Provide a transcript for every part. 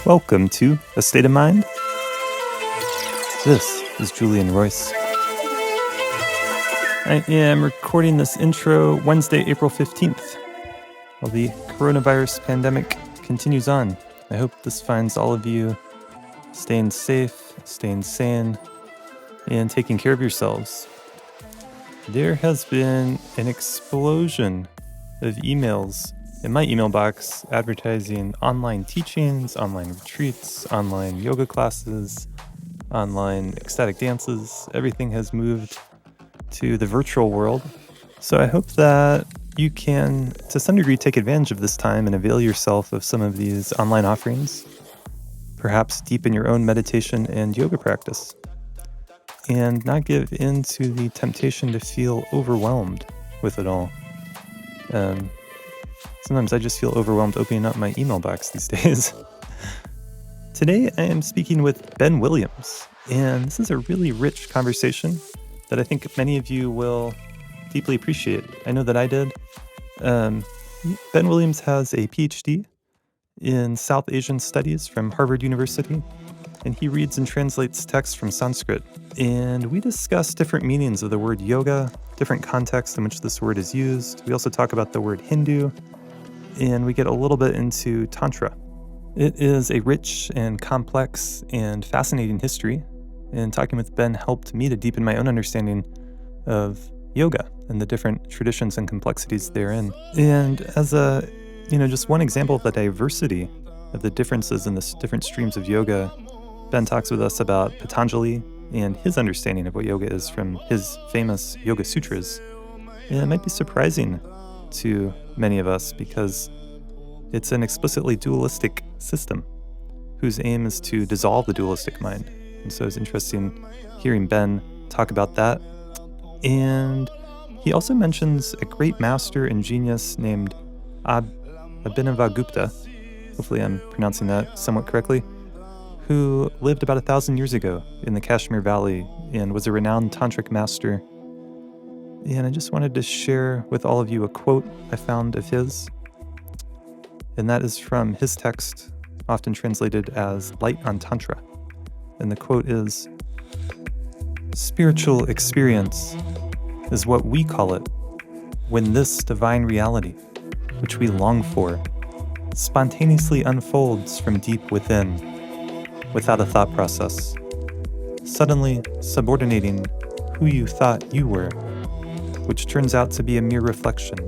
Welcome to A State of Mind. This is Julian Royce. I am recording this intro Wednesday, April 15th, while the coronavirus pandemic continues on. I hope this finds all of you staying safe, staying sane, and taking care of yourselves. There has been an explosion of emails in my email box advertising online teachings, online retreats, online yoga classes, online ecstatic dances. Everything has moved to the virtual world. So I hope that you can, to some degree, take advantage of this time and avail yourself of some of these online offerings. Perhaps deepen your own meditation and yoga practice, and not give in to the temptation to feel overwhelmed with it all. Sometimes I just feel overwhelmed opening up my email box these days. Today I am speaking with Ben Williams, and this is a really rich conversation that I think many of you will deeply appreciate. I know that I did. Ben Williams has a PhD in South Asian Studies from Harvard University, and he reads and translates texts from Sanskrit. And we discuss different meanings of the word yoga, different contexts in which this word is used. We also talk about the word Hindu, and we get a little bit into Tantra. It is a rich and complex and fascinating history, and talking with Ben helped me to deepen my own understanding of yoga and the different traditions and complexities therein. And as just one example of the diversity of the differences in the different streams of yoga, Ben talks with us about Patanjali and his understanding of what yoga is from his famous Yoga Sutras. And it might be surprising to many of us because it's an explicitly dualistic system whose aim is to dissolve the dualistic mind. And so it's interesting hearing Ben talk about that. And he also mentions a great master and genius named Abhinavagupta, hopefully I'm pronouncing that somewhat correctly, who lived about 1,000 years ago in the Kashmir Valley and was a renowned tantric master. And I just wanted to share with all of you a quote I found of his. And that is from his text, often translated as Light on Tantra. And the quote is, "Spiritual experience is what we call it when this divine reality, which we long for, spontaneously unfolds from deep within, without a thought process, suddenly subordinating who you thought you were, which turns out to be a mere reflection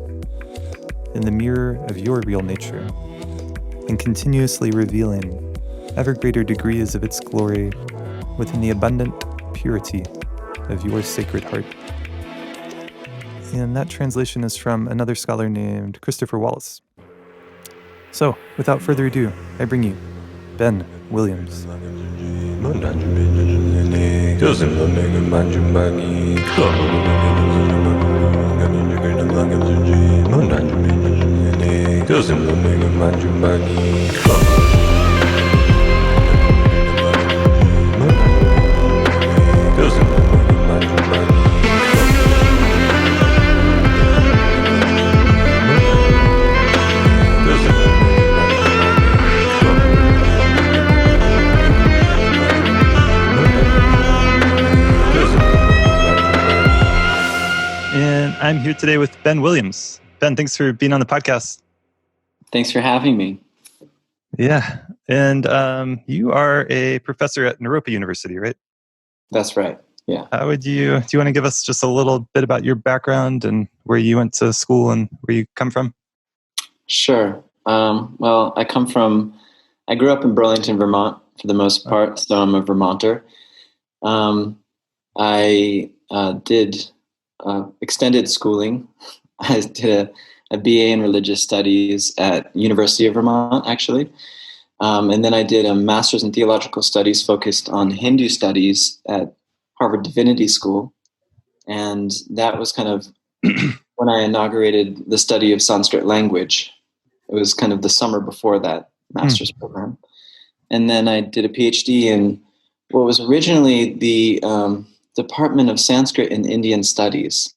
in the mirror of your real nature, and continuously revealing ever greater degrees of its glory within the abundant purity of your sacred heart." And that translation is from another scholar named Christopher Wallace. So, without further ado, I bring you Ben Williams. I'm here today with Ben Williams. Ben, thanks for being on the podcast. Thanks for having me. Yeah. And you are a professor at Naropa University, right? That's right. Yeah. Do you want to give us just a little bit about your background and where you went to school and where you come from? Sure. Well, I grew up in Burlington, Vermont for the most part, so I'm a Vermonter. I did extended schooling. I did a BA in religious studies at University of Vermont, actually. And then I did a master's in theological studies focused on Hindu studies at Harvard Divinity School. And that was kind of when I inaugurated the study of Sanskrit language. It was kind of the summer before that master's program. And then I did a PhD in what was originally the Department of Sanskrit and Indian Studies.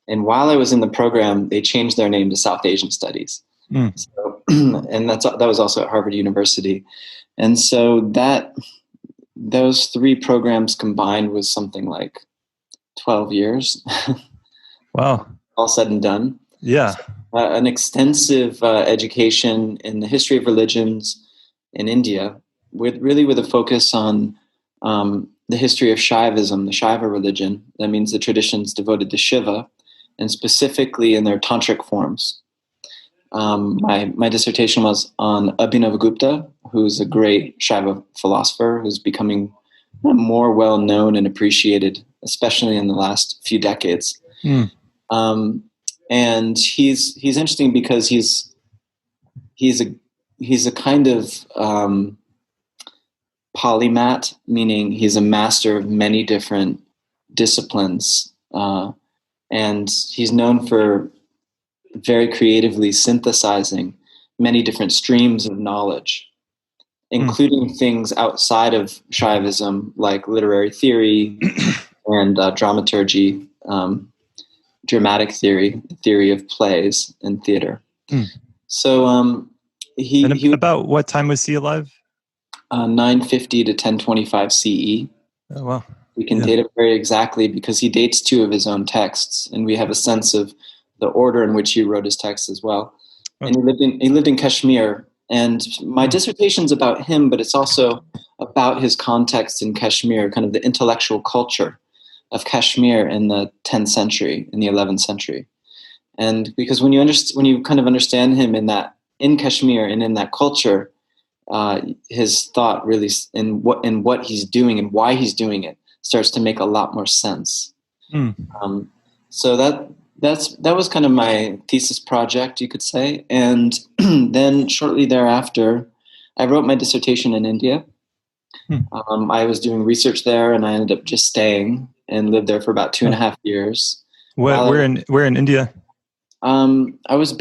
And while I was in the program, they changed their name to South Asian Studies. Mm. So, and that was also at Harvard University. And so those three programs combined was something like 12 years, Wow. all said and done. Yeah. An extensive education in the history of religions in India, with a focus on the history of Shaivism, the Shaiva religion. That means the traditions devoted to Shiva, and specifically in their tantric forms. My dissertation was on Abhinavagupta, who's a great Shaiva philosopher who's becoming more well known and appreciated, especially in the last few decades. Mm. And he's interesting because he's a kind of polymath, meaning he's a master of many different disciplines, and he's known for very creatively synthesizing many different streams of knowledge, including things outside of Shaivism, like literary theory and dramaturgy, dramatic theory, the theory of plays and theater. So he about what time was he alive? 950 to 1025 CE. Oh, wow. We can date it very exactly because he dates two of his own texts, and we have a sense of the order in which he wrote his texts as well. And he lived in Kashmir, and my dissertation's about him, but it's also about his context in Kashmir, kind of the intellectual culture of Kashmir in the 10th century, in the 11th century. And because when you kind of understand him in Kashmir and in that culture, his thought really in what he's doing and why he's doing it starts to make a lot more sense. So that was kind of my thesis project, you could say. And then shortly thereafter, I wrote my dissertation in India. I was doing research there, and I ended up just staying and lived there for about 2.5 years. Where in India? I was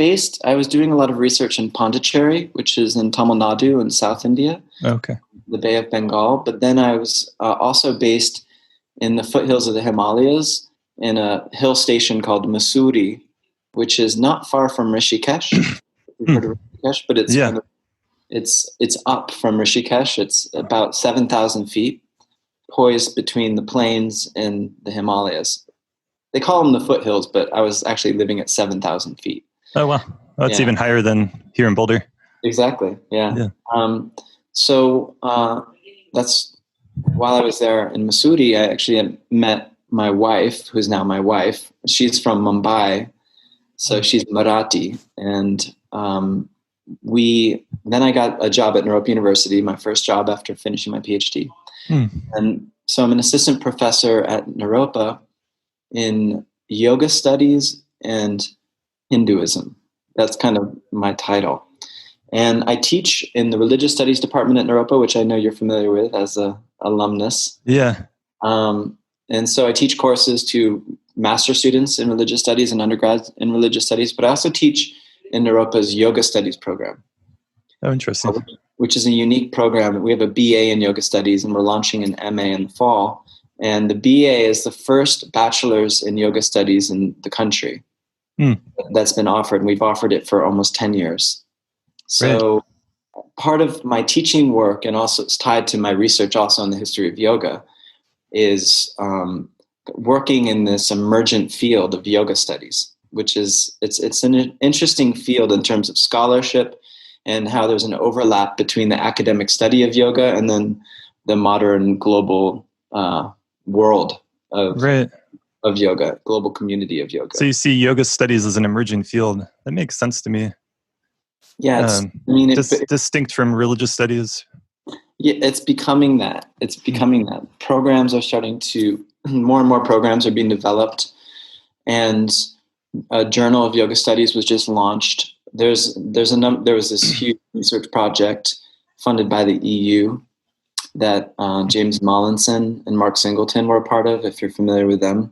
doing a lot of research in Pondicherry, which is in Tamil Nadu in South India, the Bay of Bengal. But then I was also based in the foothills of the Himalayas in a hill station called Mussoorie, which is not far from Rishikesh. You've heard of Rishikesh, but it's it's up from Rishikesh. It's about 7,000 feet, poised between the plains and the Himalayas. They call them the foothills, but I was actually living at 7,000 feet. Oh, wow. That's even higher than here in Boulder. Exactly. Yeah. So that's while I was there in Mussoorie, I actually had met my wife, who's now my wife. She's from Mumbai, so she's Marathi. And then I got a job at Naropa University, my first job after finishing my PhD. And so I'm an assistant professor at Naropa in yoga studies and Hinduism. That's kind of my title. And I teach in the religious studies department at Naropa, which I know you're familiar with as a alumnus. Yeah. And so I teach courses to master students in religious studies and undergrads in religious studies, but I also teach in Naropa's yoga studies program. Oh, interesting. Which is a unique program. We have a BA in yoga studies, and we're launching an MA in the fall. And the BA is the first bachelor's in yoga studies in the country that's been offered. And we've offered it for almost 10 years. So part of my teaching work, and also it's tied to my research also on the history of yoga, is working in this emergent field of yoga studies, which is it's an interesting field in terms of scholarship and how there's an overlap between the academic study of yoga and then the modern global world of yoga, global community of yoga. So you see yoga studies as an emerging field. That makes sense to me. Yeah, distinct from religious studies. Yeah, it's becoming that. It's becoming that. Programs are starting to, more and more programs are being developed, and a journal of yoga studies was just launched. There was this huge research project funded by the EU that James Mollinson and Mark Singleton were a part of, if you're familiar with them.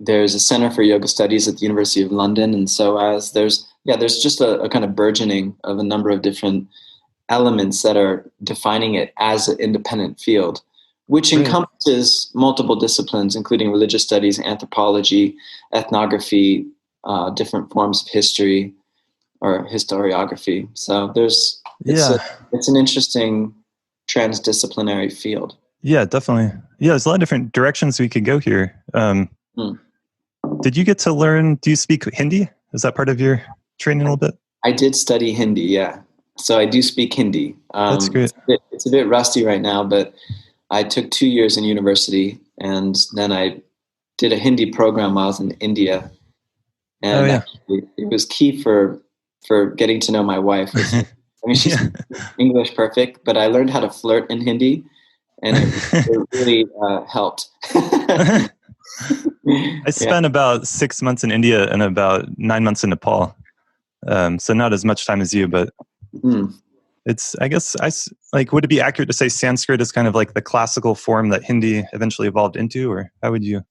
There's a Center for Yoga Studies at the University of London, and so there's just a kind of burgeoning of a number of different elements that are defining it as an independent field, which encompasses multiple disciplines, including religious studies, anthropology, ethnography, different forms of history. or historiography. So it's Yeah. it's an interesting transdisciplinary field. Yeah, definitely. Yeah, there's a lot of different directions we could go here. Hmm. Did you get to learn, do you speak Hindi? Is that part of your training a little bit? I did study Hindi, yeah. So I do speak Hindi. That's great. It's a bit rusty right now, but I took 2 years in university, and then I did a Hindi program while I was in India. Oh, And yeah. actually, it was key for getting to know my wife. I mean, she's Yeah. English perfect, but I learned how to flirt in Hindi, and it really helped. I spent about 6 months in India and about 9 months in Nepal. So not as much time as you, but it's, I guess, like, would it be accurate to say Sanskrit is kind of like the classical form that Hindi eventually evolved into, or how would you?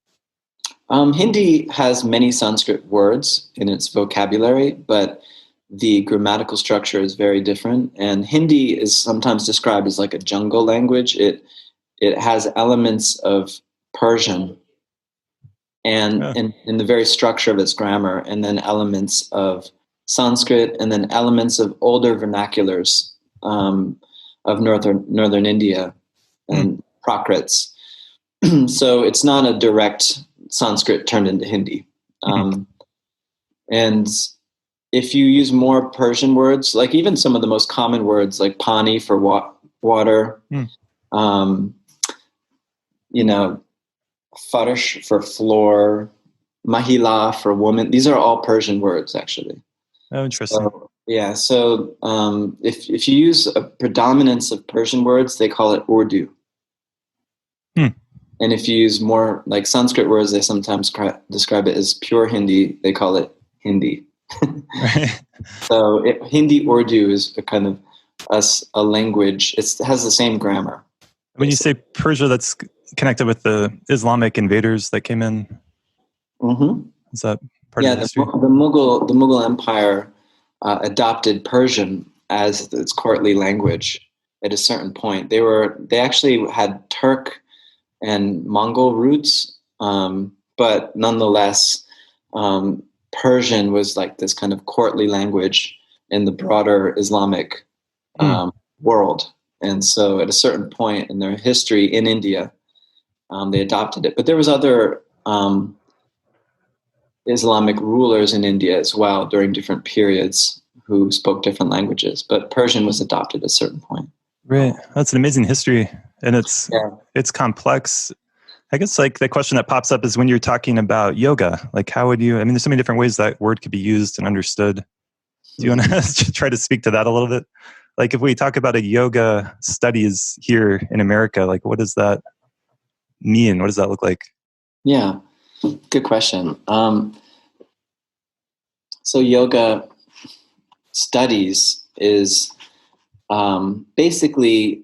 Hindi has many Sanskrit words in its vocabulary, but the grammatical structure is very different. And Hindi is sometimes described as like a jungle language. It has elements of Persian and in the very structure of its grammar, and then elements of Sanskrit, and then elements of older vernaculars of northern India and Prakrits. So it's not a direct Sanskrit turned into Hindi. And if you use more Persian words, like even some of the most common words, like pani for water, Farsh for floor, mahila for woman. These are all Persian words, actually. Oh, interesting. So, yeah. So if you use a predominance of Persian words, they call it Urdu. And if you use more like Sanskrit words, they sometimes describe it as pure Hindi. They call it Hindi. Right. So Hindi Urdu is a kind of a language. It has the same grammar. When you say Persia, that's connected with the Islamic invaders that came in. Is that part of the history? The Mughal Empire adopted Persian as its courtly language at a certain point. They actually had Turk and Mongol roots, but nonetheless, Persian was like this kind of courtly language in the broader Islamic world. And so at a certain point in their history in India, they adopted it. But there was other Islamic rulers in India as well during different periods who spoke different languages. But Persian was adopted at a certain point. Right. That's an amazing history. And it's complex. I guess like the question that pops up is when you're talking about yoga, like how would you, I mean, there's so many different ways that word could be used and understood. Do you want to try to speak to that a little bit? Like if we talk about a yoga studies here in America, like what does that mean? What does that look like? Yeah, good question. So yoga studies is basically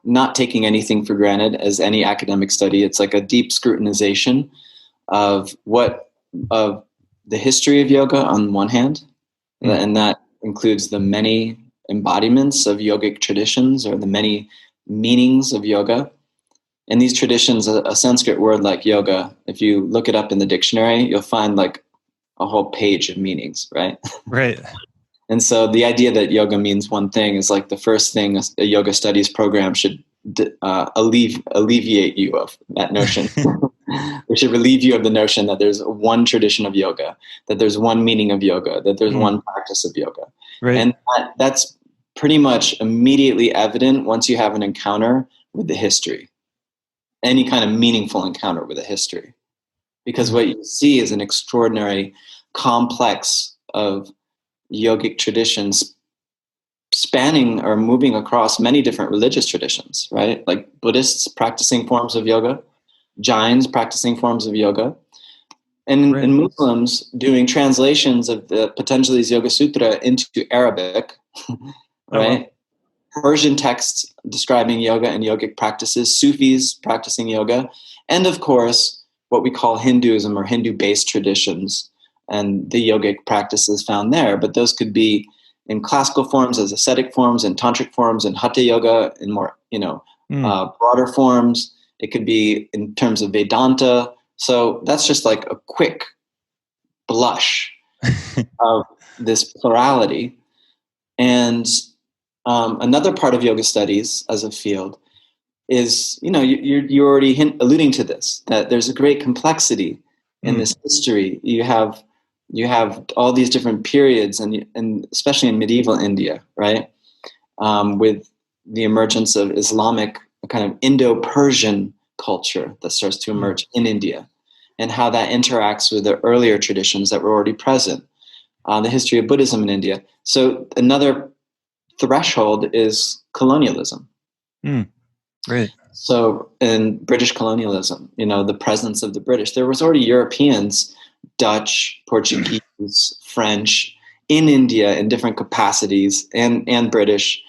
not taking anything for granted as any academic study. It's like a deep scrutinization of the history of yoga on one hand, and that includes the many embodiments of yogic traditions or the many meanings of yoga. And these traditions, a Sanskrit word like yoga, if you look it up in the dictionary, you'll find like a whole page of meanings, right? Right. And so the idea that yoga means one thing is like the first thing a yoga studies program should alleviate you of that notion. It should relieve you of the notion that there's one tradition of yoga, that there's one meaning of yoga, that there's one practice of yoga. Right. And that's pretty much immediately evident once you have an encounter with the history, any kind of meaningful encounter with the history. Because what you see is an extraordinary complex of yogic traditions spanning or moving across many different religious traditions, right? Like Buddhists practicing forms of yoga, Jains practicing forms of yoga, and Muslims doing translations of the Patanjali's Yoga Sutra into Arabic, right? Persian texts describing yoga and yogic practices, Sufis practicing yoga, and of course, what we call Hinduism or Hindu-based traditions and the yogic practices found there. But those could be in classical forms, as ascetic forms, in tantric forms, in hatha yoga, in more, broader forms. It could be in terms of Vedanta. So that's just like a quick blush of this plurality. And another part of yoga studies as a field is, you're already alluding to this, that there's a great complexity in this history. You have all these different periods, and especially in medieval India, right? With the emergence of Islamic, kind of Indo-Persian culture that starts to emerge in India, and how that interacts with the earlier traditions that were already present. The history of Buddhism in India. So another threshold is colonialism. Right. So in British colonialism, the presence of the British, there was already Europeans, Dutch, Portuguese, French in India in different capacities, and British,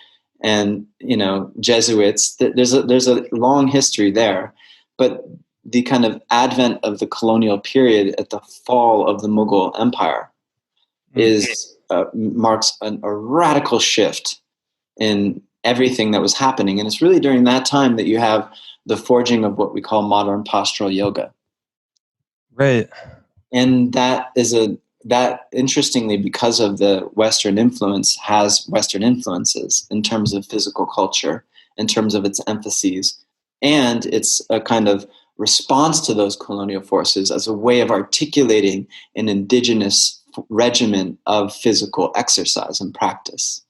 and Jesuits. There's a long history there, but the kind of advent of the colonial period at the fall of the Mughal Empire marks a radical shift in everything that was happening. And it's really during that time that you have the forging of what we call modern postural yoga. Right. And that interestingly, because of the Western influence, has Western influences in terms of physical culture, in terms of its emphases. And it's a kind of response to those colonial forces as a way of articulating an indigenous regimen of physical exercise and practice.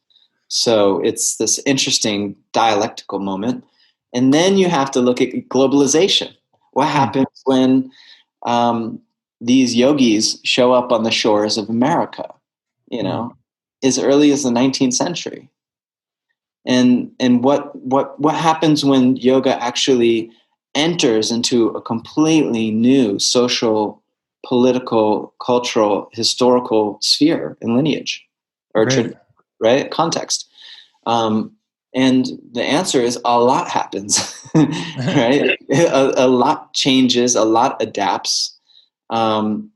So it's this interesting dialectical moment. And then you have to look at globalization. What happens when these yogis show up on the shores of America, as early as the 19th century? And what happens when yoga actually enters into a completely new social, political, cultural, historical sphere and lineage, or right context? And the answer is a lot happens, right? A lot changes, a lot adapts. And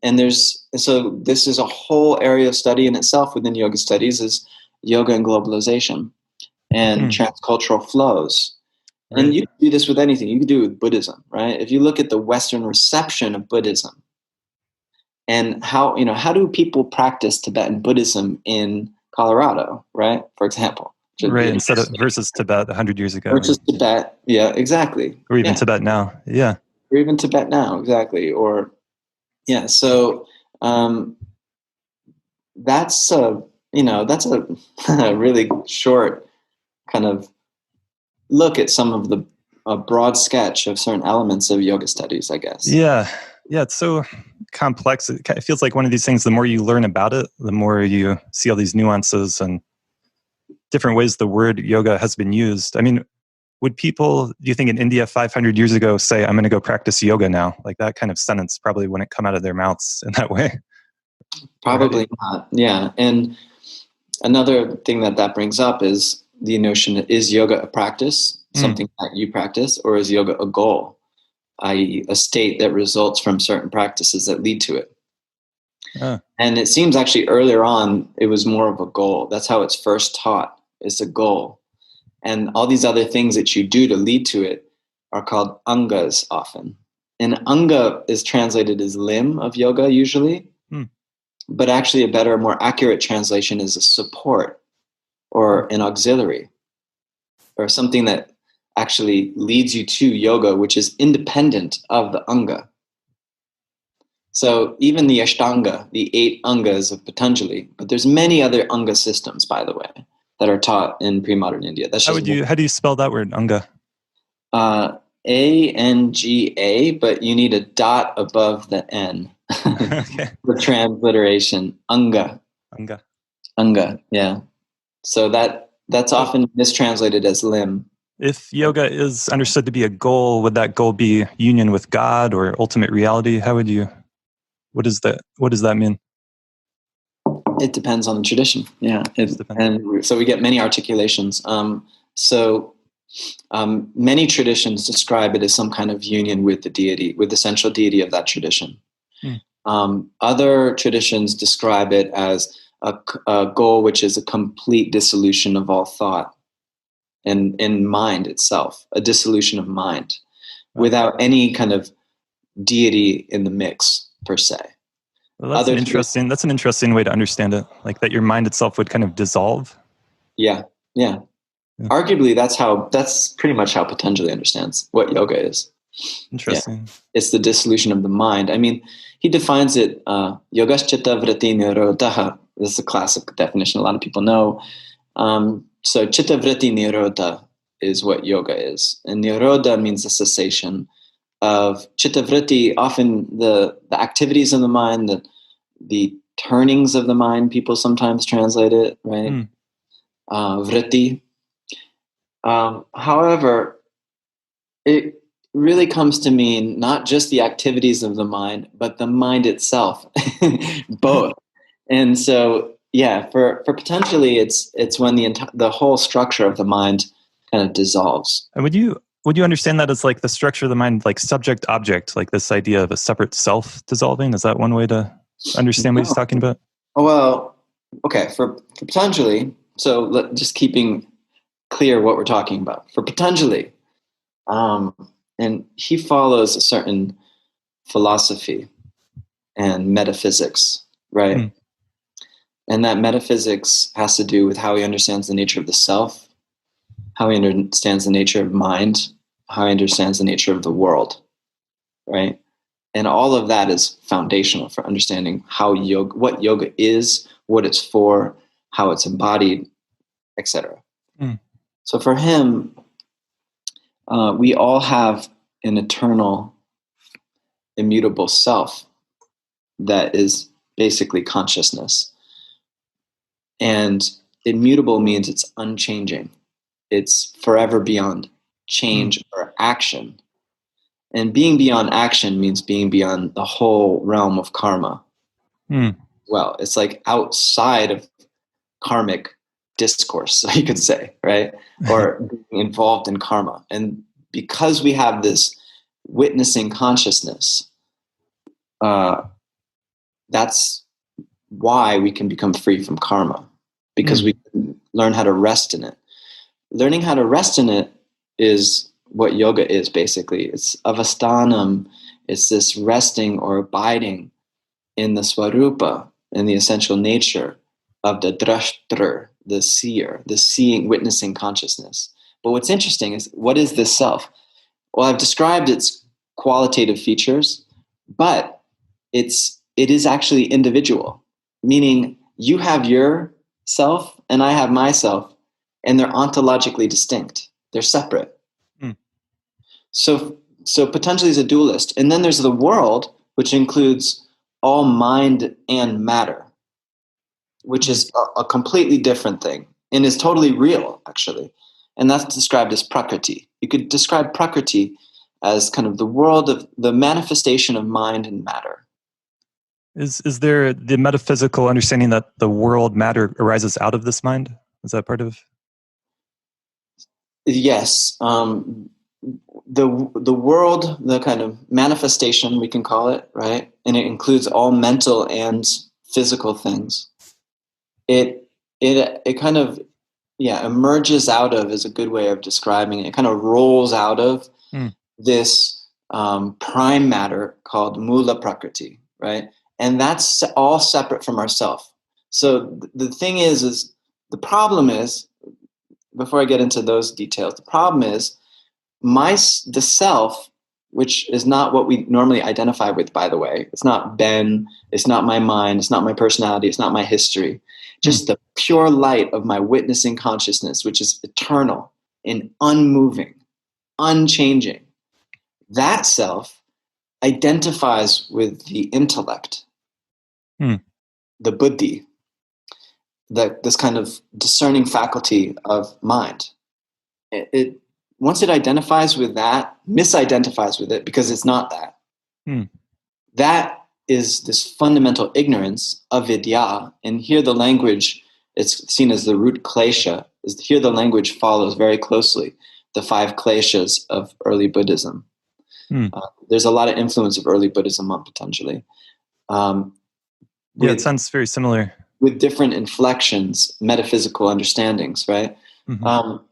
so this is a whole area of study in itself within yoga studies, is yoga and globalization and transcultural flows. Right. And you can do this with anything. You can do it with Buddhism, right? If you look at the Western reception of Buddhism, and how do people practice Tibetan Buddhism in Colorado, right? For example. Right, versus Tibet 100 years ago. Versus Tibet, yeah, exactly. Or even Tibet now, yeah. Or even Tibet now, exactly. Or, yeah, so that's a really short kind of look at some of the broad sketch of certain elements of yoga studies, I guess. Yeah, it's so complex. It feels like one of these things, the more you learn about it, the more you see all these nuances and different ways the word yoga has been used. I mean, would people, do you think in India 500 years ago say, I'm going to go practice yoga now? Like that kind of sentence probably wouldn't come out of their mouths in that way. Probably not, yeah. And another thing that brings up is the notion, is yoga a practice, something that you practice, or is yoga a goal, i.e. a state that results from certain practices that lead to it? And it seems actually earlier on, it was more of a goal. That's how it's first taught. It's a goal. And all these other things that you do to lead to it are called angas often. And anga is translated as limb of yoga usually. But actually a better, more accurate translation is a support or an auxiliary, or something that actually leads you to yoga, which is independent of the anga. So even the Ashtanga, the 8 angas of Patanjali, but there's many other anga systems, by the way, that are taught in pre-modern India. That's how do you spell that word, anga? A-N-G-A, but you need a dot above the N. Okay. For transliteration, anga. Anga, yeah. So that's often mistranslated as limb. If yoga is understood to be a goal, would that goal be union with God or ultimate reality? What does that mean? It depends on the tradition. Yeah. And so we get many articulations. Many traditions describe it as some kind of union with the deity, with the central deity of that tradition. Other traditions describe it as a goal which is a complete dissolution of all thought and in mind itself, a dissolution of mind, without any kind of deity in the mix per se. Well, that's an interesting way to understand it. Like that your mind itself would kind of dissolve. Yeah. Yeah. Arguably, that's pretty much how Patanjali understands what yoga is. Interesting. Yeah. It's the dissolution of the mind. I mean, he defines it, yogas chitta vritti nirodha. This is a classic definition a lot of people know. So chitta vritti nirodha is what yoga is. And nirodha means the cessation of chitta vritti, often the activities of the mind, the turnings of the mind, people sometimes translate it, right? Vritti. However, it really comes to mean not just the activities of the mind, but the mind itself, both. And so, yeah, for potentially, it's when the whole structure of the mind kind of dissolves. And would you understand that as like the structure of the mind, like subject object, like this idea of a separate self dissolving? Is that one way to understand what he's talking about? Well, okay, for Patanjali, so just keeping clear what we're talking about. For Patanjali, and he follows a certain philosophy and metaphysics, right? And that metaphysics has to do with how he understands the nature of the self, how he understands the nature of mind, how he understands the nature of the world, right? And all of that is foundational for understanding what yoga is, what it's for, how it's embodied, etc. So for him, we all have an eternal, immutable self that is basically consciousness. And immutable means it's unchanging. It's forever beyond change or action. And being beyond action means being beyond the whole realm of karma. Well, it's like outside of karmic discourse, you could say, right? Or being involved in karma. And because we have this witnessing consciousness, that's why we can become free from karma, because we can learn how to rest in it. Learning how to rest in it is what yoga is, basically. It's avasthanam. It's this resting or abiding in the swarupa, in the essential nature of the drashtr, the seer, the seeing, witnessing consciousness. But what's interesting is, what is this self? Well, I've described its qualitative features, but it is actually individual, meaning you have your self and I have myself, and they're ontologically distinct. They're separate. So Patanjali is a dualist. And then there's the world, which includes all mind and matter, which is a completely different thing and is totally real, actually. And that's described as prakriti. You could describe prakriti as kind of the world of the manifestation of mind and matter. Is there the metaphysical understanding that the world matter arises out of this mind? Is that part of? Yes. The world, the kind of manifestation, we can call it, right? And it includes all mental and physical things. It kind of, emerges out of, is a good way of describing it. It kind of rolls out of this prime matter called mula prakriti, right? And that's all separate from ourself. So the thing is the problem is, before I get into those details, the problem is the self, which is not what we normally identify with, by the way. It's not Ben, it's not my mind, it's not my personality, it's not my history. Just the pure light of my witnessing consciousness, which is eternal and unmoving, unchanging. That self identifies with the intellect, the buddhi, this kind of discerning faculty of mind. Once it identifies with that, misidentifies with it because it's not that. That is this fundamental ignorance of vidya. And here the language, it's seen as the root klesha. Here the language follows very closely the 5 kleshas of early Buddhism. There's a lot of influence of early Buddhism on Patanjali. It sounds very similar. With different inflections, metaphysical understandings, right?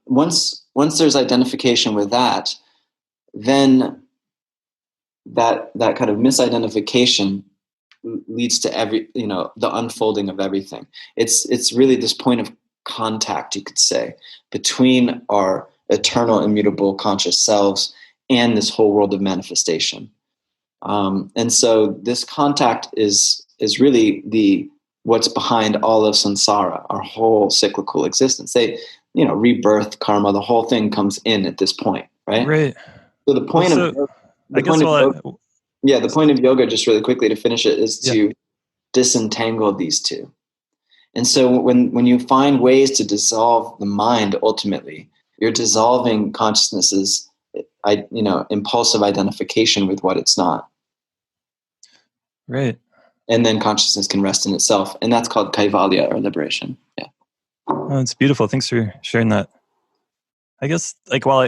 Once there's identification with that, then that kind of misidentification leads to the unfolding of everything. It's really this point of contact, you could say, between our eternal, immutable conscious selves and this whole world of manifestation. And so this contact is really what's behind all of samsara, our whole cyclical existence. Rebirth, karma, the whole thing comes in at this point, right? Right. So the point the point of yoga, just really quickly to finish it, is to disentangle these two. And so when you find ways to dissolve the mind, ultimately, you're dissolving consciousness's impulsive identification with what it's not. Right. And then consciousness can rest in itself. And that's called kaivalya, or liberation. Yeah. Oh, it's beautiful. Thanks for sharing that. I guess,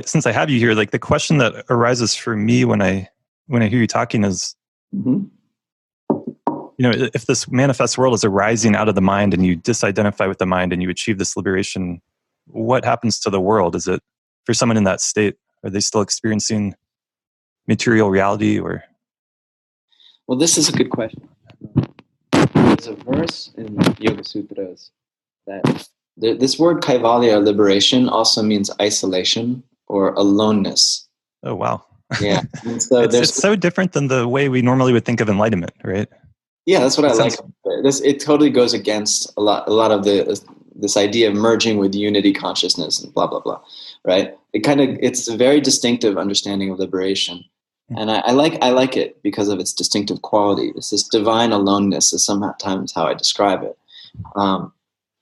since I have you here, the question that arises for me when I hear you talking is, if this manifest world is arising out of the mind and you disidentify with the mind and you achieve this liberation, what happens to the world? Is it, for someone in that state, are they still experiencing material reality, or? Well, this is a good question. There's a verse in Yoga Sutras that this word kaivalya, liberation, also means isolation or aloneness. Oh, wow. Yeah. And so it's so different than the way we normally would think of enlightenment, right? Yeah, that's what I like. It totally goes against a lot of this idea of merging with unity consciousness and blah, blah, blah, right? It's a very distinctive understanding of liberation. And I like it because of its distinctive quality. It's this divine aloneness is sometimes how I describe it.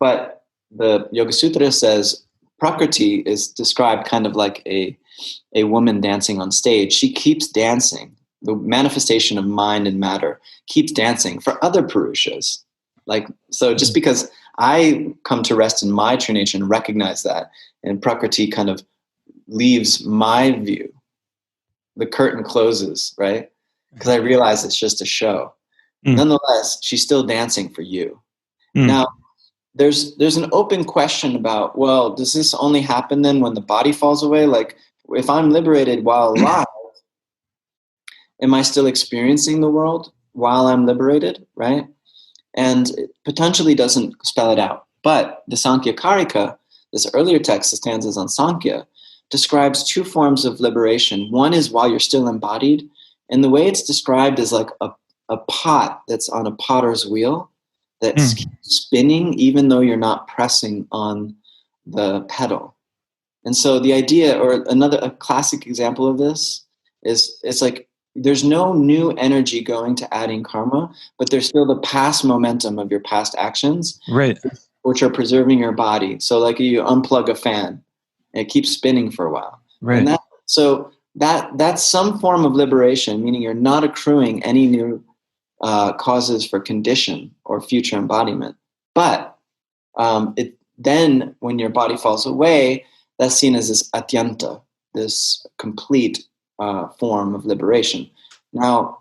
But the Yoga Sutra says Prakriti is described kind of like a woman dancing on stage. She keeps dancing. The manifestation of mind and matter keeps dancing for other Purushas. So just because I come to rest in my true nature and recognize that, and Prakriti kind of leaves my view, the curtain closes, right? Because I realize it's just a show. Nonetheless, she's still dancing for you. Now, there's an open question about, well, does this only happen then when the body falls away? If I'm liberated while alive, am I still experiencing the world while I'm liberated, right? And it potentially doesn't spell it out. But the Sankhya Karika, this earlier text, the stanzas on Sankhya, describes two forms of liberation. One is while you're still embodied, and the way it's described is like a pot that's on a potter's wheel that's spinning even though you're not pressing on the pedal. And so the idea, or a classic example of this is, it's like there's no new energy going to adding karma, but there's still the past momentum of your past actions, right, which are preserving your body. So like you unplug a fan, and it keeps spinning for a while. Right. And that's some form of liberation, meaning you're not accruing any new causes for condition or future embodiment. But then when your body falls away, that's seen as this atyanta, this complete form of liberation. Now,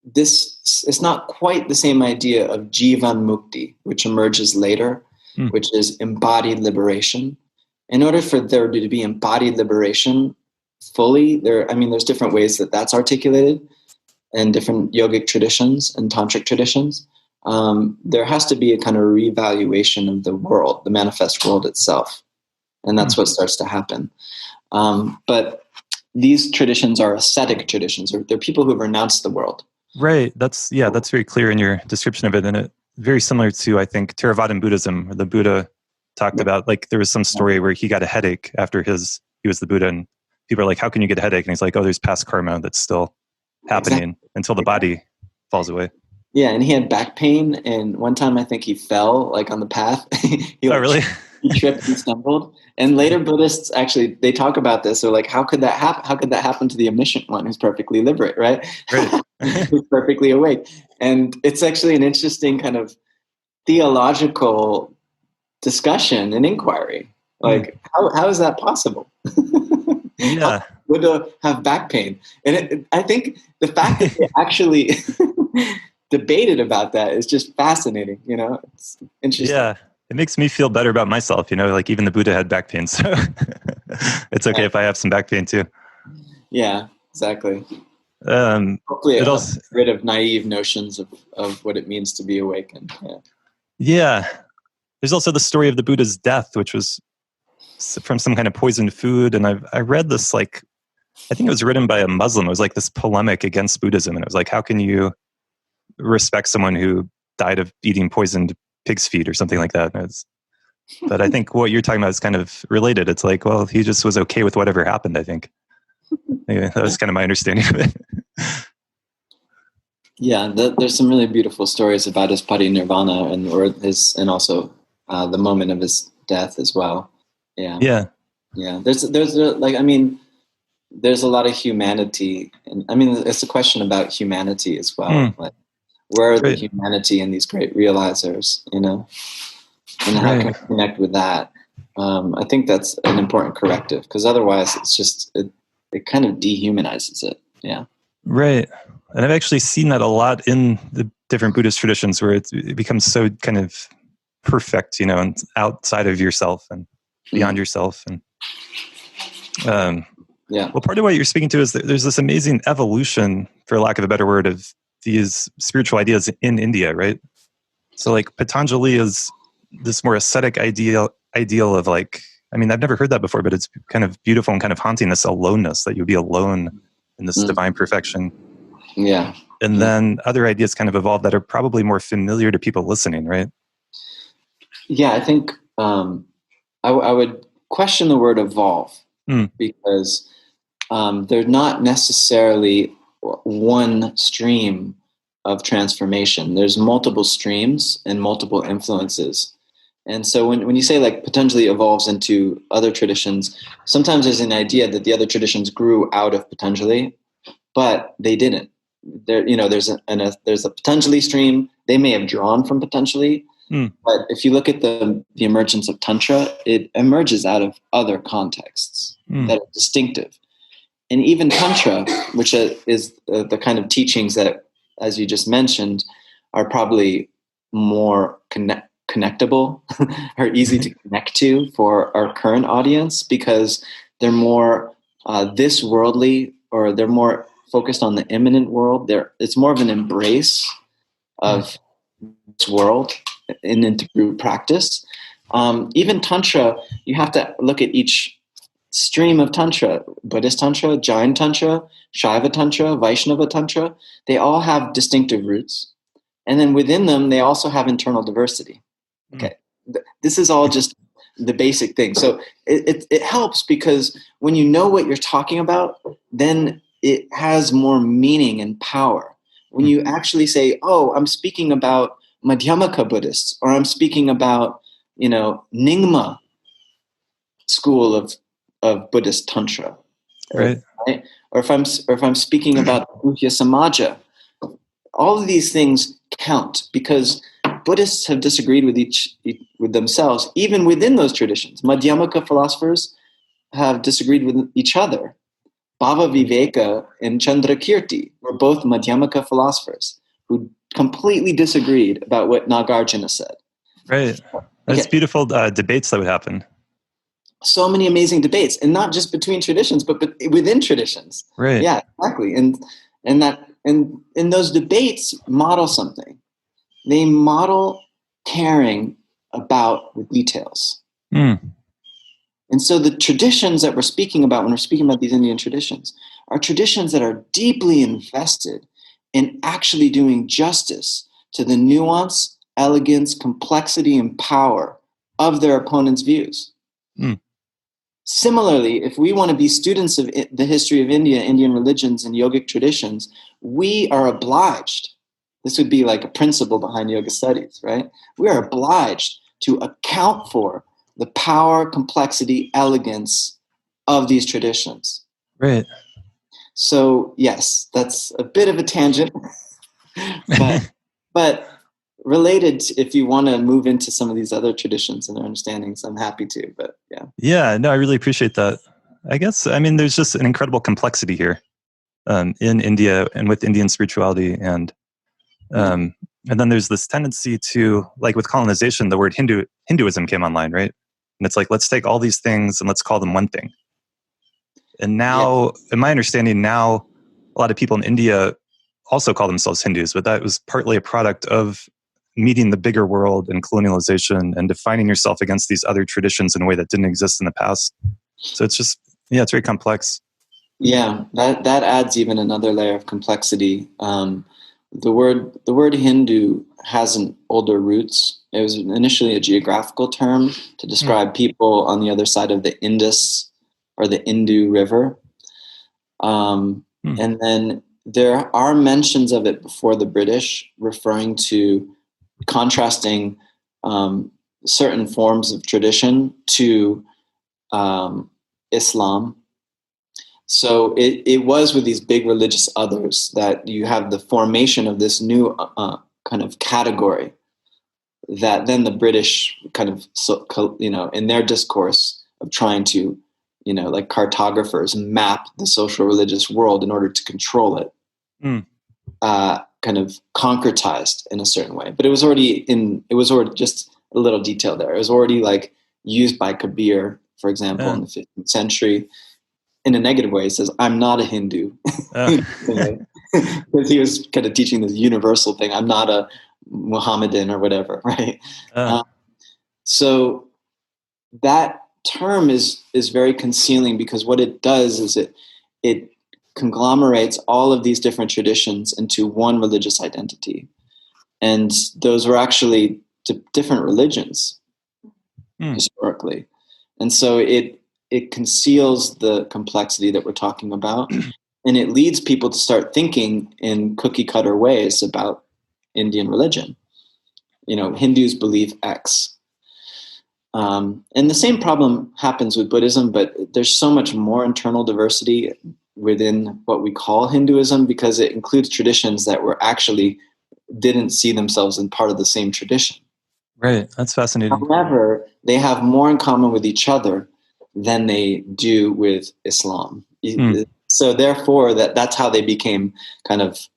this is not quite the same idea of jivan mukti, which emerges later, which is embodied liberation. In order for there to be embodied liberation fully, there's different ways that that's articulated in different yogic traditions and tantric traditions. There has to be a kind of reevaluation of the world, the manifest world itself. And that's what starts to happen. But these traditions are ascetic traditions, or they're people who have renounced the world. Right. That's very clear in your description of it. And it very similar to, I think, Theravadan Buddhism, where the Buddha talked about, there was some story where he got a headache after he was the Buddha, and people are like, how can you get a headache? And he's like, oh, there's past karma that's still happening until the body falls away. Yeah, and he had back pain, and one time I think he fell on the path. Really? He tripped and stumbled. And later Buddhists actually, they talk about this. They're like, how could that happen? How could that happen to the omniscient one who's perfectly liberate, right? Right. Who's perfectly awake. And it's actually an interesting kind of theological discussion and inquiry. How is that possible? Yeah. Buddha have back pain. And I think the fact that they actually debated about that is just fascinating. It's interesting. Yeah. It makes me feel better about myself, even the Buddha had back pain. So it's okay if I have some back pain too. Yeah, exactly. Hopefully it a also, rid of naive notions of what it means to be awakened. Yeah. yeah. There's also the story of the Buddha's death, which was from some kind of poisoned food. And I read this, like, I think it was written by a Muslim. It was like this polemic against Buddhism. And it was like, how can you respect someone who died of eating poisoned pig's feet or something like that? But I think what you're talking about is kind of related. It's like, well, he just was okay with whatever happened, I think. Yeah, that was kind of my understanding of it. Yeah, there's some really beautiful stories about his parinirvana and also the moment of his death as well. Yeah, Yeah. yeah. There's a lot of humanity, and I mean, it's a question about humanity as well. Like, where are the Right. humanity in these great realizers? And how can Right. we connect with that? I think that's an important corrective, because otherwise, it kind of dehumanizes it. Yeah. Right. And I've actually seen that a lot in the different Buddhist traditions where it becomes so kind of perfect, and outside of yourself and beyond yourself. And yeah. well, part of what you're speaking to is that there's this amazing evolution, for lack of a better word, of these spiritual ideas in India, right? So like Patanjali is this more ascetic ideal of, like, I mean, I've never heard that before, but it's kind of beautiful and kind of haunting, this aloneness, that you'd be alone in this divine perfection. Yeah. And then other ideas kind of evolve that are probably more familiar to people listening, right? Yeah, I think I would question the word evolve, because they're not necessarily one stream of transformation. There's multiple streams and multiple influences. And so when you say, like, Patanjali evolves into other traditions, sometimes there's an idea that the other traditions grew out of Patanjali, but they didn't. There's a Patanjali stream. They may have drawn from Patanjali, but if you look at the emergence of Tantra, it emerges out of other contexts that are distinctive. And even Tantra, which is the kind of teachings that, as you just mentioned, are probably more connectable or easy to connect to for our current audience, because they're more this worldly, or they're more focused on the immanent world. It's more of an embrace of this world and through practice. Even Tantra, you have to look at each stream of Tantra: Buddhist Tantra, Jain Tantra, Shaiva Tantra, Vaishnava Tantra. They all have distinctive roots. And then within them, they also have internal diversity. Okay. This is all just the basic thing. So it helps, because when you know what you're talking about, then it has more meaning and power. When you actually say, oh, I'm speaking about Madhyamaka Buddhists, or I'm speaking about, Nyingma school of Buddhist Tantra, Right. right? Or if I'm speaking about Buddhya Samaja, all of these things count, because Buddhists have disagreed with themselves, even within those traditions. Madhyamaka philosophers have disagreed with each other. Bhava Viveka and Chandrakirti were both Madhyamaka philosophers who completely disagreed about what Nagarjuna said. Right. That's beautiful debates that would happen. So many amazing debates, and not just between traditions, but within traditions. Right. Yeah, exactly. And those debates model something. They model caring about the details. And so the traditions that we're speaking about, when we're speaking about these Indian traditions, are traditions that are deeply invested in actually doing justice to the nuance, elegance, complexity, and power of their opponent's views. Similarly, if we want to be students of the history of India, Indian religions, and yogic traditions, we are obliged. This would be like a principle behind yoga studies, right? We are obliged to account for the power, complexity, elegance of these traditions. Right. So, yes, that's a bit of a tangent, but related, if you want to move into some of these other traditions and their understandings, I'm happy to, but yeah. Yeah, no, I really appreciate that. I guess, I mean, there's just an incredible complexity here in India and with Indian spirituality. And then there's this tendency to, like with colonization, the word Hinduism came online, right? And it's like, let's take all these things and let's call them one thing. And now, in my understanding now, a lot of people in India also call themselves Hindus, but that was partly a product of meeting the bigger world and colonialization and defining yourself against these other traditions in a way that didn't exist in the past. So it's just, yeah, it's very complex. Yeah, that adds even another layer of complexity. The word Hindu has an older roots. It was initially a geographical term to describe people on the other side of the Indus or the Indu River. And then there are mentions of it before the British, referring to contrasting certain forms of tradition to Islam. So it was with these big religious others that you have the formation of this new kind of category that then the British kind of, in their discourse of trying to, like cartographers, map the social religious world in order to control it, kind of concretized in a certain way. But it was already just a little detail there. It was already like used by Kabir, for example, in the 15th century. In a negative way, he says, "I'm not a Hindu," because he was kind of teaching this universal thing. I'm not a Mohammedan or whatever, right? So that term is very concealing, because what it does is it conglomerates all of these different traditions into one religious identity, and those were actually different religions historically, and so it conceals the complexity that we're talking about, and it leads people to start thinking in cookie cutter ways about Indian religion. Hindus believe X. And the same problem happens with Buddhism, but there's so much more internal diversity within what we call Hinduism, because it includes traditions that didn't see themselves in part of the same tradition. Right. That's fascinating. However, they have more in common with each other than they do with Islam. So therefore, that's how they became kind of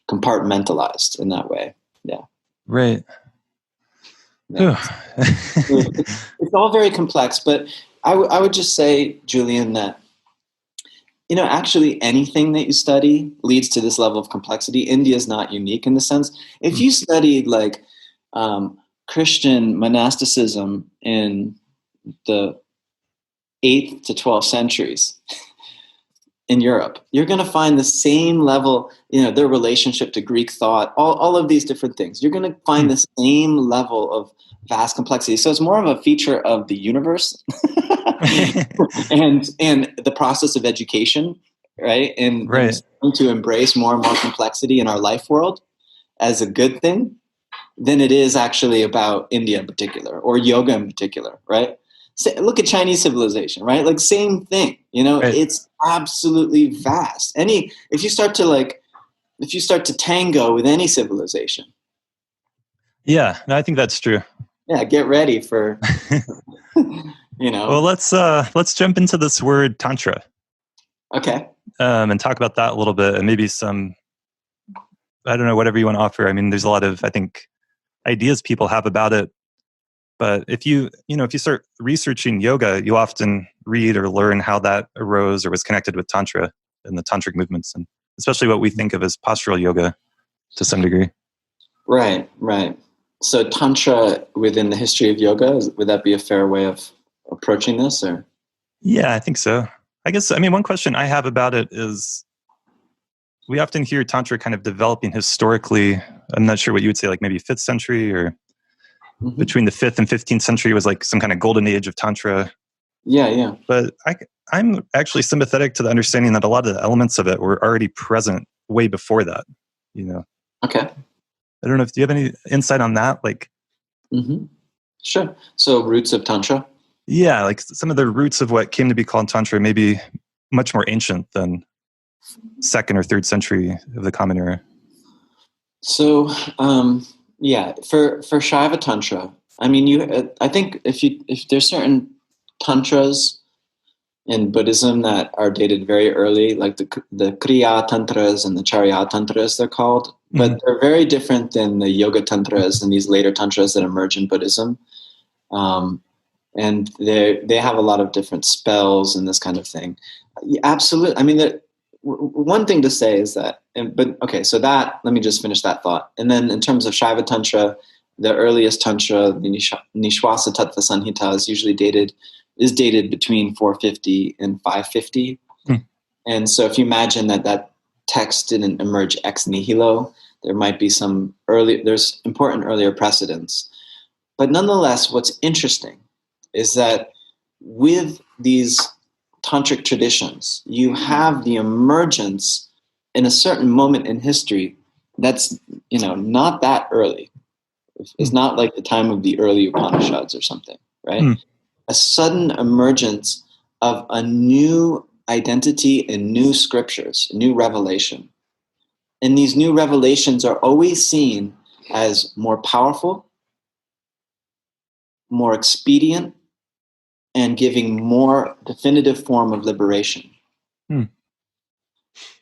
compartmentalized in that way. Yeah. Right. Yeah. It's all very complex, but I would just say, Julian, that actually anything that you study leads to this level of complexity. India is not unique in the sense. If you studied like Christian monasticism in the 8th to 12th centuries in Europe, you're going to find the same level, their relationship to Greek thought, all of these different things. You're going to find the same level of vast complexity. So it's more of a feature of the universe and the process of education, right? And to embrace more and more complexity in our life world as a good thing than it is actually about India in particular or yoga in particular, right? Look at Chinese civilization, right? Like same thing, It's absolutely vast. If you start to tango with any civilization. Yeah, no, I think that's true. Yeah, get ready for, Well, let's jump into this word Tantra. Okay. And talk about that a little bit, and maybe some, I don't know, whatever you want to offer. I mean, there's a lot of, I think, ideas people have about it. But if you start researching yoga, you often read or learn how that arose or was connected with Tantra and the tantric movements, and especially what we think of as postural yoga to some degree. Right. So Tantra within the history of yoga, would that be a fair way of approaching this? Or? Yeah, I think so. One question I have about it is, we often hear Tantra kind of developing historically. I'm not sure what you would say, like maybe 5th century or between the 5th and 15th century was like some kind of golden age of Tantra. Yeah. But I'm actually sympathetic to the understanding that a lot of the elements of it were already present way before that, Okay. I don't know do you have any insight on that? Like, Sure. So roots of Tantra? Yeah, like some of the roots of what came to be called Tantra may be much more ancient than 2nd or 3rd century of the Common Era. So, for Shaiva Tantra, I mean, I think if there's certain tantras in Buddhism that are dated very early, like the Kriya Tantras and the Charya Tantras, they're called, but they're very different than the Yoga Tantras and these later tantras that emerge in Buddhism. And they have a lot of different spells and this kind of thing. Absolutely. I mean, one thing to say is that, so let me just finish that thought. And then in terms of Shaiva Tantra, the earliest Tantra, the Nishwasa Tattva Sanhita, is dated between 450 and 550. And so if you imagine that text didn't emerge ex nihilo, there might be there's important earlier precedents. But nonetheless, what's interesting is that with these tantric traditions, you have the emergence in a certain moment in history that's, not that early. It's not like the time of the early Upanishads or something, right? A sudden emergence of a new identity and new scriptures, new revelation. And these new revelations are always seen as more powerful, more expedient, and giving more definitive form of liberation.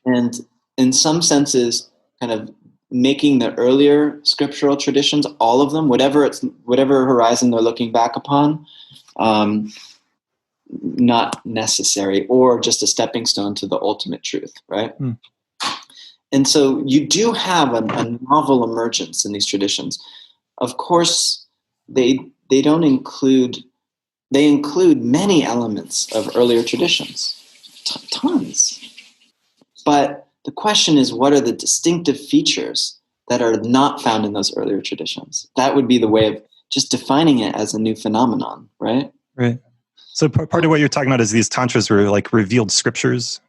And in some senses, kind of making the earlier scriptural traditions, all of them, whatever horizon they're looking back upon, not necessary, or just a stepping stone to the ultimate truth, right? And so you do have a novel emergence in these traditions. Of course, they include many elements of earlier traditions, tons. But the question is, what are the distinctive features that are not found in those earlier traditions? That would be the way of just defining it as a new phenomenon, right? Right. So part of what you're talking about is these tantras were like revealed scriptures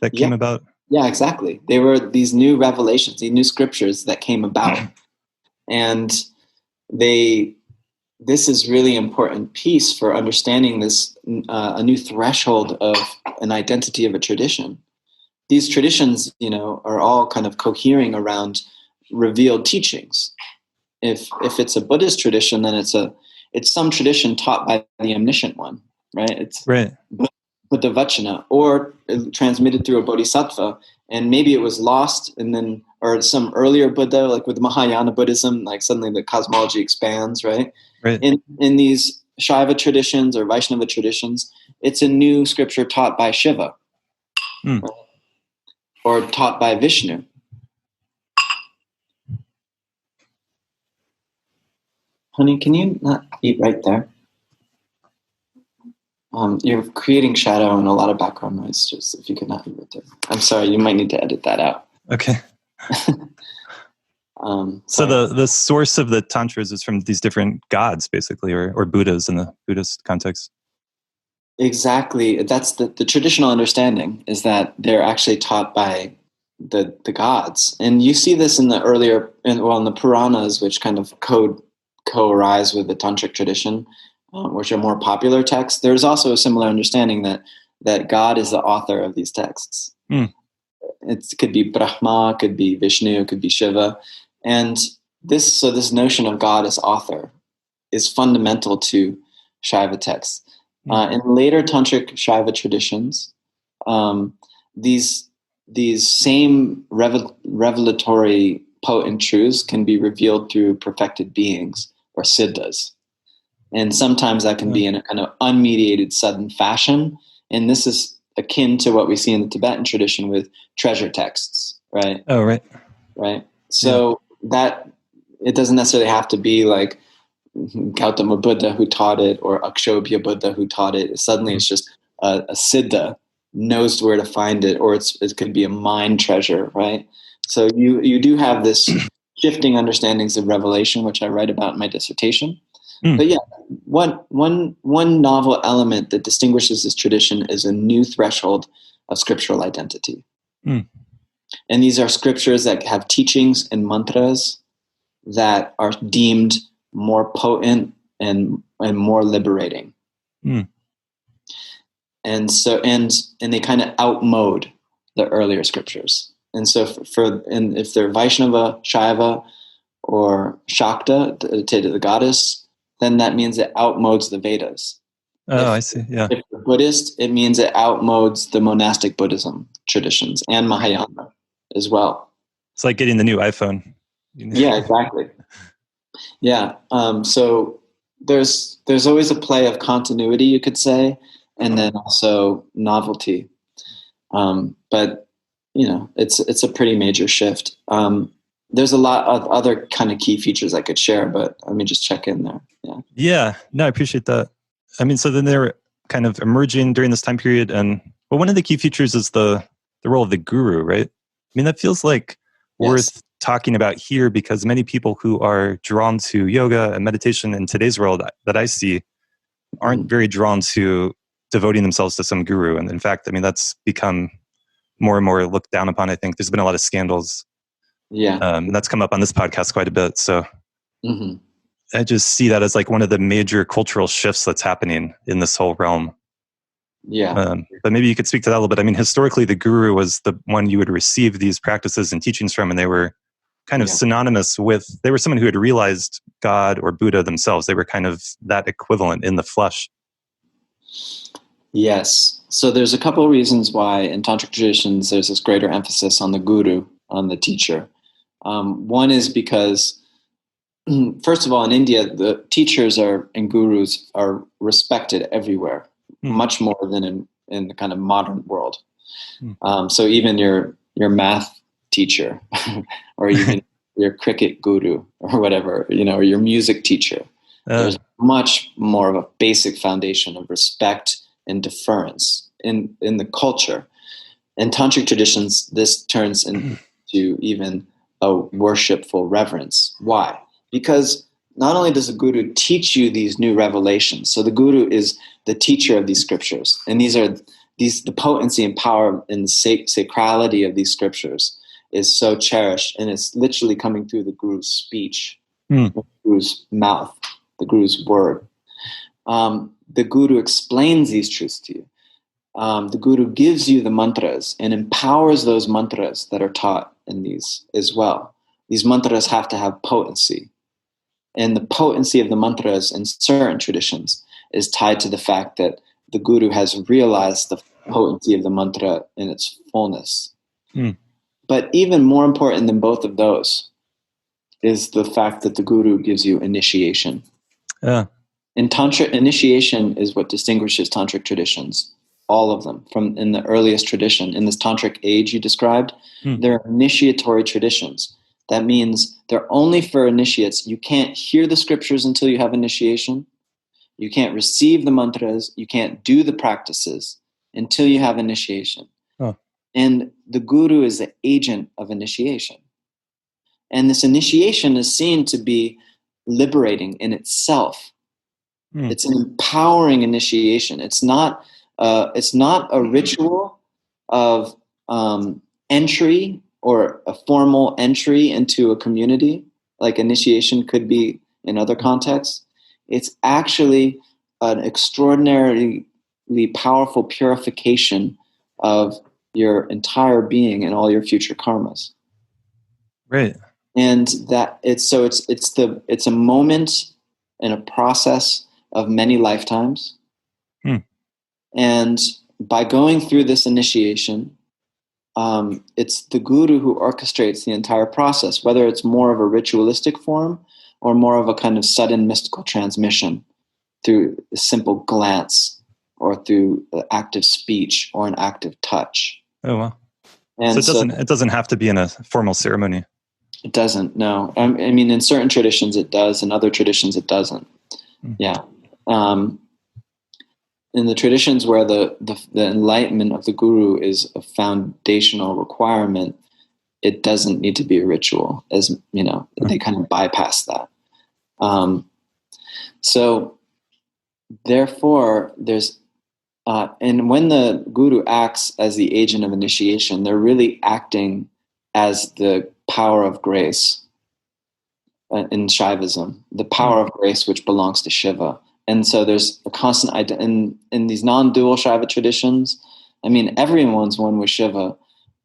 that came about? Yeah, exactly. They were these new revelations, these new scriptures that came about. And this is really important piece for understanding this, a new threshold of an identity of a tradition. These traditions, are all kind of cohering around revealed teachings. If it's a Buddhist tradition, then it's some tradition taught by the omniscient one, right? It's right. Buddha Vachana, or transmitted through a bodhisattva, and maybe it was lost, and then, or some earlier Buddha, like with Mahayana Buddhism, like suddenly the cosmology expands, right? Right. In these Shaiva traditions or Vaishnava traditions, it's a new scripture taught by Shiva, right? Or taught by Vishnu. Honey, can you not eat right there? You're creating shadow and a lot of background noise. Just if you could not eat right there. I'm sorry, you might need to edit that out. Okay. So the source of the tantras is from these different gods, basically, or Buddhas in the Buddhist context. Exactly. That's the traditional understanding, is that they're actually taught by the gods. And you see this in the earlier, in the Puranas, which kind of co-arise with the tantric tradition, which are more popular texts. There's also a similar understanding that God is the author of these texts. It could be Brahma, could be Vishnu, could be Shiva. And this notion of God as author is fundamental to Shaiva texts. In later tantric Shaiva traditions, these same revelatory potent truths can be revealed through perfected beings or siddhas. And sometimes that can be in a kind of unmediated, sudden fashion. And this is akin to what we see in the Tibetan tradition with treasure texts, right? Oh, right. Right. So that it doesn't necessarily have to be like Gautama Buddha who taught it, or Akshobhya Buddha who taught it. Suddenly it's just a siddha knows where to find it, or it could be a mind treasure, right? So you do have this shifting understandings of revelation, which I write about in my dissertation. But yeah, one novel element that distinguishes this tradition is a new threshold of scriptural identity. And these are scriptures that have teachings and mantras that are deemed more potent and more liberating. And so and they kind of outmode the earlier scriptures. And so if they're Vaishnava, Shaiva, or Shakta, to the goddess, then that means it outmodes the Vedas. I see. Yeah. If you're Buddhist, it means it outmodes the monastic Buddhism traditions and Mahayana as well. It's like getting the new iPhone. Yeah, exactly. Yeah. So there's always a play of continuity, you could say, and then also novelty. But it's a pretty major shift. There's a lot of other kind of key features I could share, but let me just check in there. Yeah. Yeah. No, I appreciate that. I mean, so then they're kind of emerging during this time period, and well, one of the key features is the role of the guru, right? I mean, that feels like Yes. worth talking about here because many people who are drawn to yoga and meditation in today's world that I see aren't very drawn to devoting themselves to some guru. And in fact, I mean, that's become more and more looked down upon. I think there's been a lot of scandals. Yeah. And that's come up on this podcast quite a bit. So Mm-hmm. I just see that as like one of the major cultural shifts that's happening in this whole realm. Yeah. But maybe you could speak to that a little bit. I mean, historically, the guru was the one you would receive these practices and teachings from, and they were kind of synonymous with, they were someone who had realized God or Buddha themselves. They were kind of that equivalent in the flesh. Yes. So there's a couple of reasons why in tantric traditions there's this greater emphasis on the guru, on the teacher. One is because, first of all, in India, the teachers and gurus are respected everywhere, much more than in the kind of modern world. So even your math teacher, or even your cricket guru, or whatever, or your music teacher, there's much more of a basic foundation of respect and deference in the culture. In tantric traditions, this turns into even a worshipful reverence. Why? Because not only does the guru teach you these new revelations, so the guru is the teacher of these scriptures, and the potency and power and sacrality of these scriptures is so cherished, and it's literally coming through the guru's speech, the guru's mouth, the guru's word. The guru explains these truths to you. The guru gives you the mantras and empowers those mantras that are taught in these as well. These mantras have to have potency. And the potency of the mantras in certain traditions is tied to the fact that the guru has realized the potency of the mantra in its fullness. But even more important than both of those is the fact that the guru gives you initiation. In Tantra, initiation is what distinguishes tantric traditions, all of them, from in the earliest tradition. In this tantric age you described, they're initiatory traditions. That means they're only for initiates. You can't hear the scriptures until you have initiation. You can't receive the mantras. You can't do the practices until you have initiation. And the guru is the agent of initiation. And this initiation is seen to be liberating in itself. It's an empowering initiation. It's not a ritual of entry or a formal entry into a community like initiation could be in other contexts. It's actually an extraordinarily powerful purification of your entire being and all your future karmas. Right. And that it's a moment and a process of many lifetimes. And by going through this initiation, it's the guru who orchestrates the entire process, whether it's more of a ritualistic form or more of a kind of sudden mystical transmission through a simple glance or through active speech or an active touch. Oh, wow. And so it doesn't have to be in a formal ceremony. It doesn't, no. I mean, in certain traditions it does, in other traditions it doesn't. Yeah. In the traditions where the enlightenment of the guru is a foundational requirement, it doesn't need to be a ritual, as they kind of bypass that. So therefore there's and when the guru acts as the agent of initiation, they're really acting as the power of grace in Shaivism, the power of grace which belongs to Shiva. And so there's a constant in these non-dual Shaiva traditions. I mean, everyone's one with Shiva,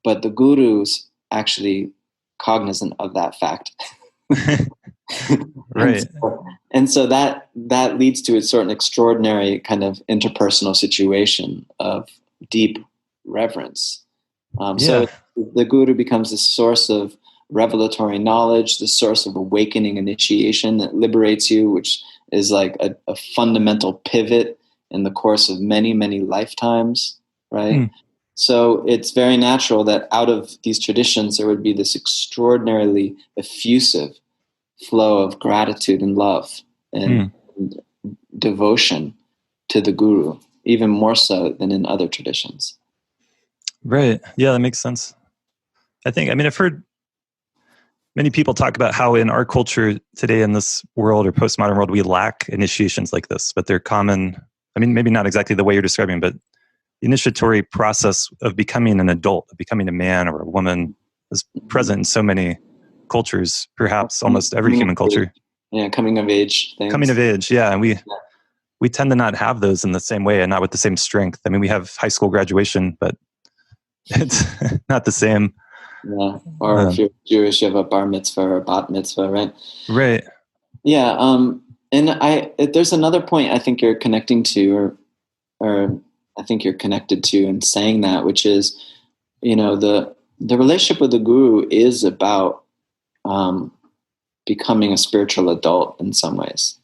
but the guru's actually cognizant of that fact. Right. And so that leads to a certain extraordinary kind of interpersonal situation of deep reverence. So the guru becomes the source of revelatory knowledge, the source of awakening initiation that liberates you, which is like a fundamental pivot in the course of many, many lifetimes, right? So it's very natural that out of these traditions, there would be this extraordinarily effusive flow of gratitude and love and devotion to the guru, even more so than in other traditions. Right. Yeah, that makes sense. I've heard many people talk about how in our culture today, in this world or postmodern world, we lack initiations like this, but they're common. I mean, maybe not exactly the way you're describing, but the initiatory process of becoming an adult, of becoming a man or a woman, is present in so many cultures, perhaps almost every human culture. Yeah, coming of age things. Coming of age, yeah. And we tend to not have those in the same way and not with the same strength. I mean, we have high school graduation, but it's not the same. Yeah, or if you're Jewish, you have a bar mitzvah or a bat mitzvah, right? Right. Yeah, and there's another point I think you're connecting to, or I think you're connected to in saying that, which is, the relationship with the guru is about becoming a spiritual adult in some ways.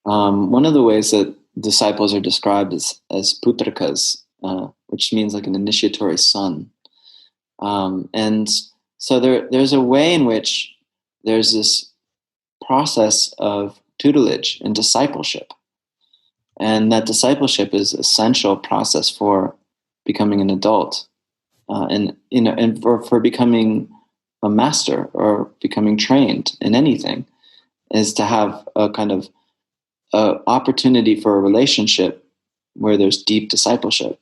One of the ways that disciples are described as putrakas, which means like an initiatory son. And so there's a way in which there's this process of tutelage and discipleship. And that discipleship is an essential process for becoming an adult, and for becoming a master or becoming trained in anything, is to have a kind of opportunity for a relationship where there's deep discipleship.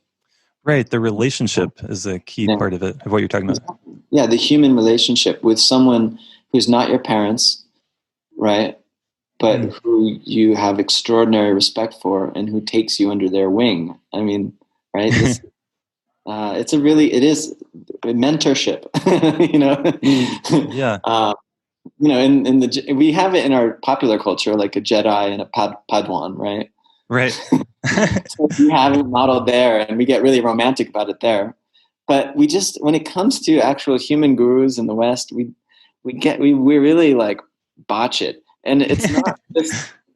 Right. The relationship is a key part of it, of what you're talking about. Yeah, the human relationship with someone who's not your parents, right? But who you have extraordinary respect for and who takes you under their wing. I mean, right? It is a mentorship, Yeah. We have it in our popular culture, like a Jedi and a Padawan, right? Right. So we have it modeled there, and we get really romantic about it there. But when it comes to actual human gurus in the West, we really like botch it, and it's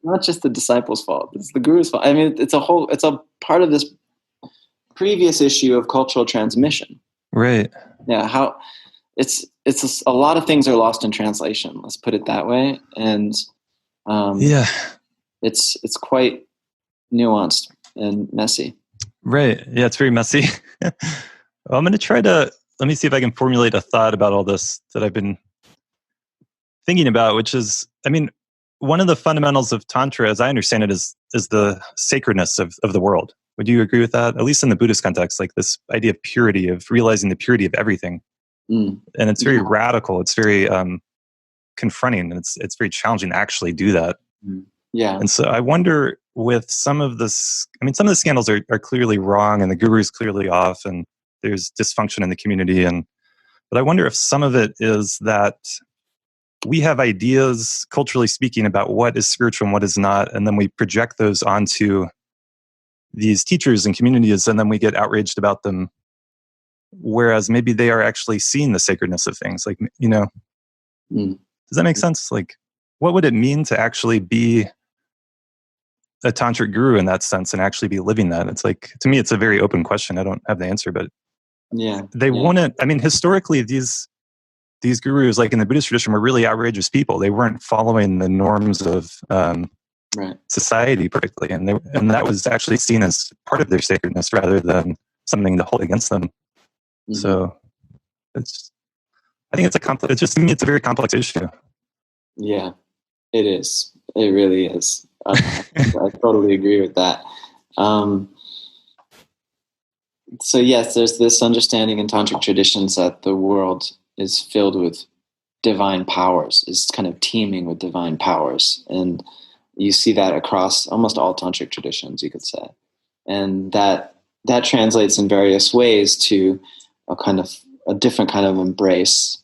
not just the disciples' fault; it's the guru's fault. I mean, it's a part of this previous issue of cultural transmission. Right. Yeah. How a lot of things are lost in translation. Let's put it that way, and it's quite nuanced and messy. Right. Yeah, it's very messy. Well, I'm going to let me see if I can formulate a thought about all this that I've been thinking about, which is, I mean, one of the fundamentals of Tantra, as I understand it, is the sacredness of the world. Would you agree with that? At least in the Buddhist context, like this idea of purity, of realizing the purity of everything. And it's very radical. It's very confronting, and it's very challenging to actually do that. Yeah. And so I wonder, with some of the scandals are clearly wrong, and the guru's clearly off, and there's dysfunction in the community. But I wonder if some of it is that we have ideas, culturally speaking, about what is spiritual and what is not, and then we project those onto these teachers and communities, and then we get outraged about them. Whereas maybe they are actually seeing the sacredness of things. Like, does that make sense? Like, what would it mean to actually be a tantric guru in that sense and actually be living that? It's like, to me, it's a very open question. I don't have the answer, but they wouldn't. I mean, historically, these gurus, like in the Buddhist tradition, were really outrageous people. They weren't following the norms of society particularly, and that was actually seen as part of their sacredness rather than something to hold against them. So I think to me, it's a very complex issue. Yeah, it is. It really is. I totally agree with that. So yes, there's this understanding in tantric traditions that the world is filled with divine powers, is kind of teeming with divine powers. And you see that across almost all tantric traditions, you could say. And that translates in various ways to a different kind of embrace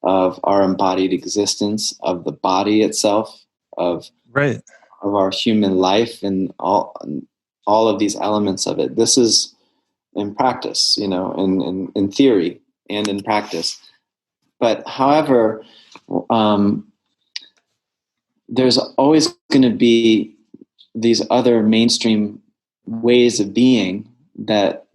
of our embodied existence, of the body itself, of our human life, and all of these elements of it. This is in practice, in theory and in practice. But however, there's always going to be these other mainstream ways of being that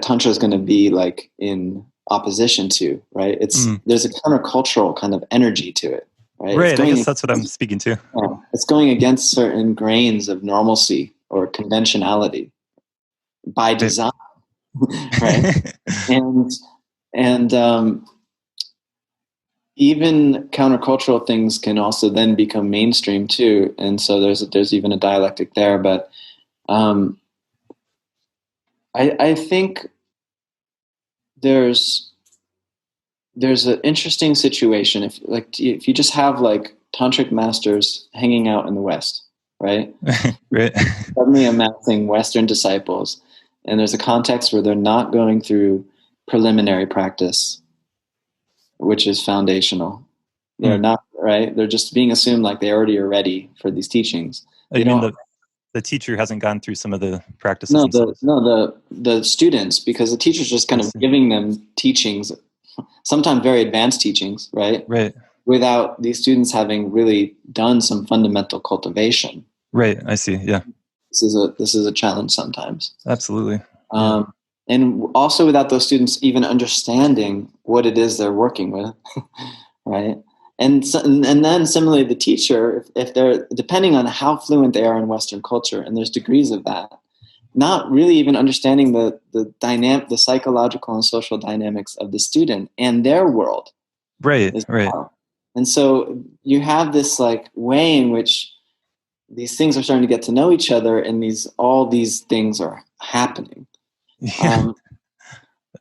Tantra is going to be like in opposition to, right? There's a countercultural kind of energy to it, right? Right. I guess that's what I'm speaking to. It's going against certain grains of normalcy or conventionality by design, right? and even countercultural things can also then become mainstream too, and so there's even a dialectic there. But I think there's an interesting situation if you just have like tantric masters hanging out in the West, right? Right. Suddenly amassing Western disciples, and there's a context where they're not going through preliminary practice, which is foundational. They're not, right? They're just being assumed like they already are ready for these teachings. I mean, the teacher hasn't gone through some of the practices themselves. The students, because the teacher's just kind of giving them teachings, sometimes very advanced teachings, right? Right. Without these students having really done some fundamental cultivation. Right. I see. Yeah. This is a challenge sometimes. Absolutely. And also without those students even understanding what it is they're working with, right? And then similarly, the teacher, if they're, depending on how fluent they are in Western culture, and there's degrees of that, not really even understanding the psychological and social dynamics of the student and their world. Right. Right. Well. And so you have this like way in which these things are starting to get to know each other, and all these things are happening. Yeah.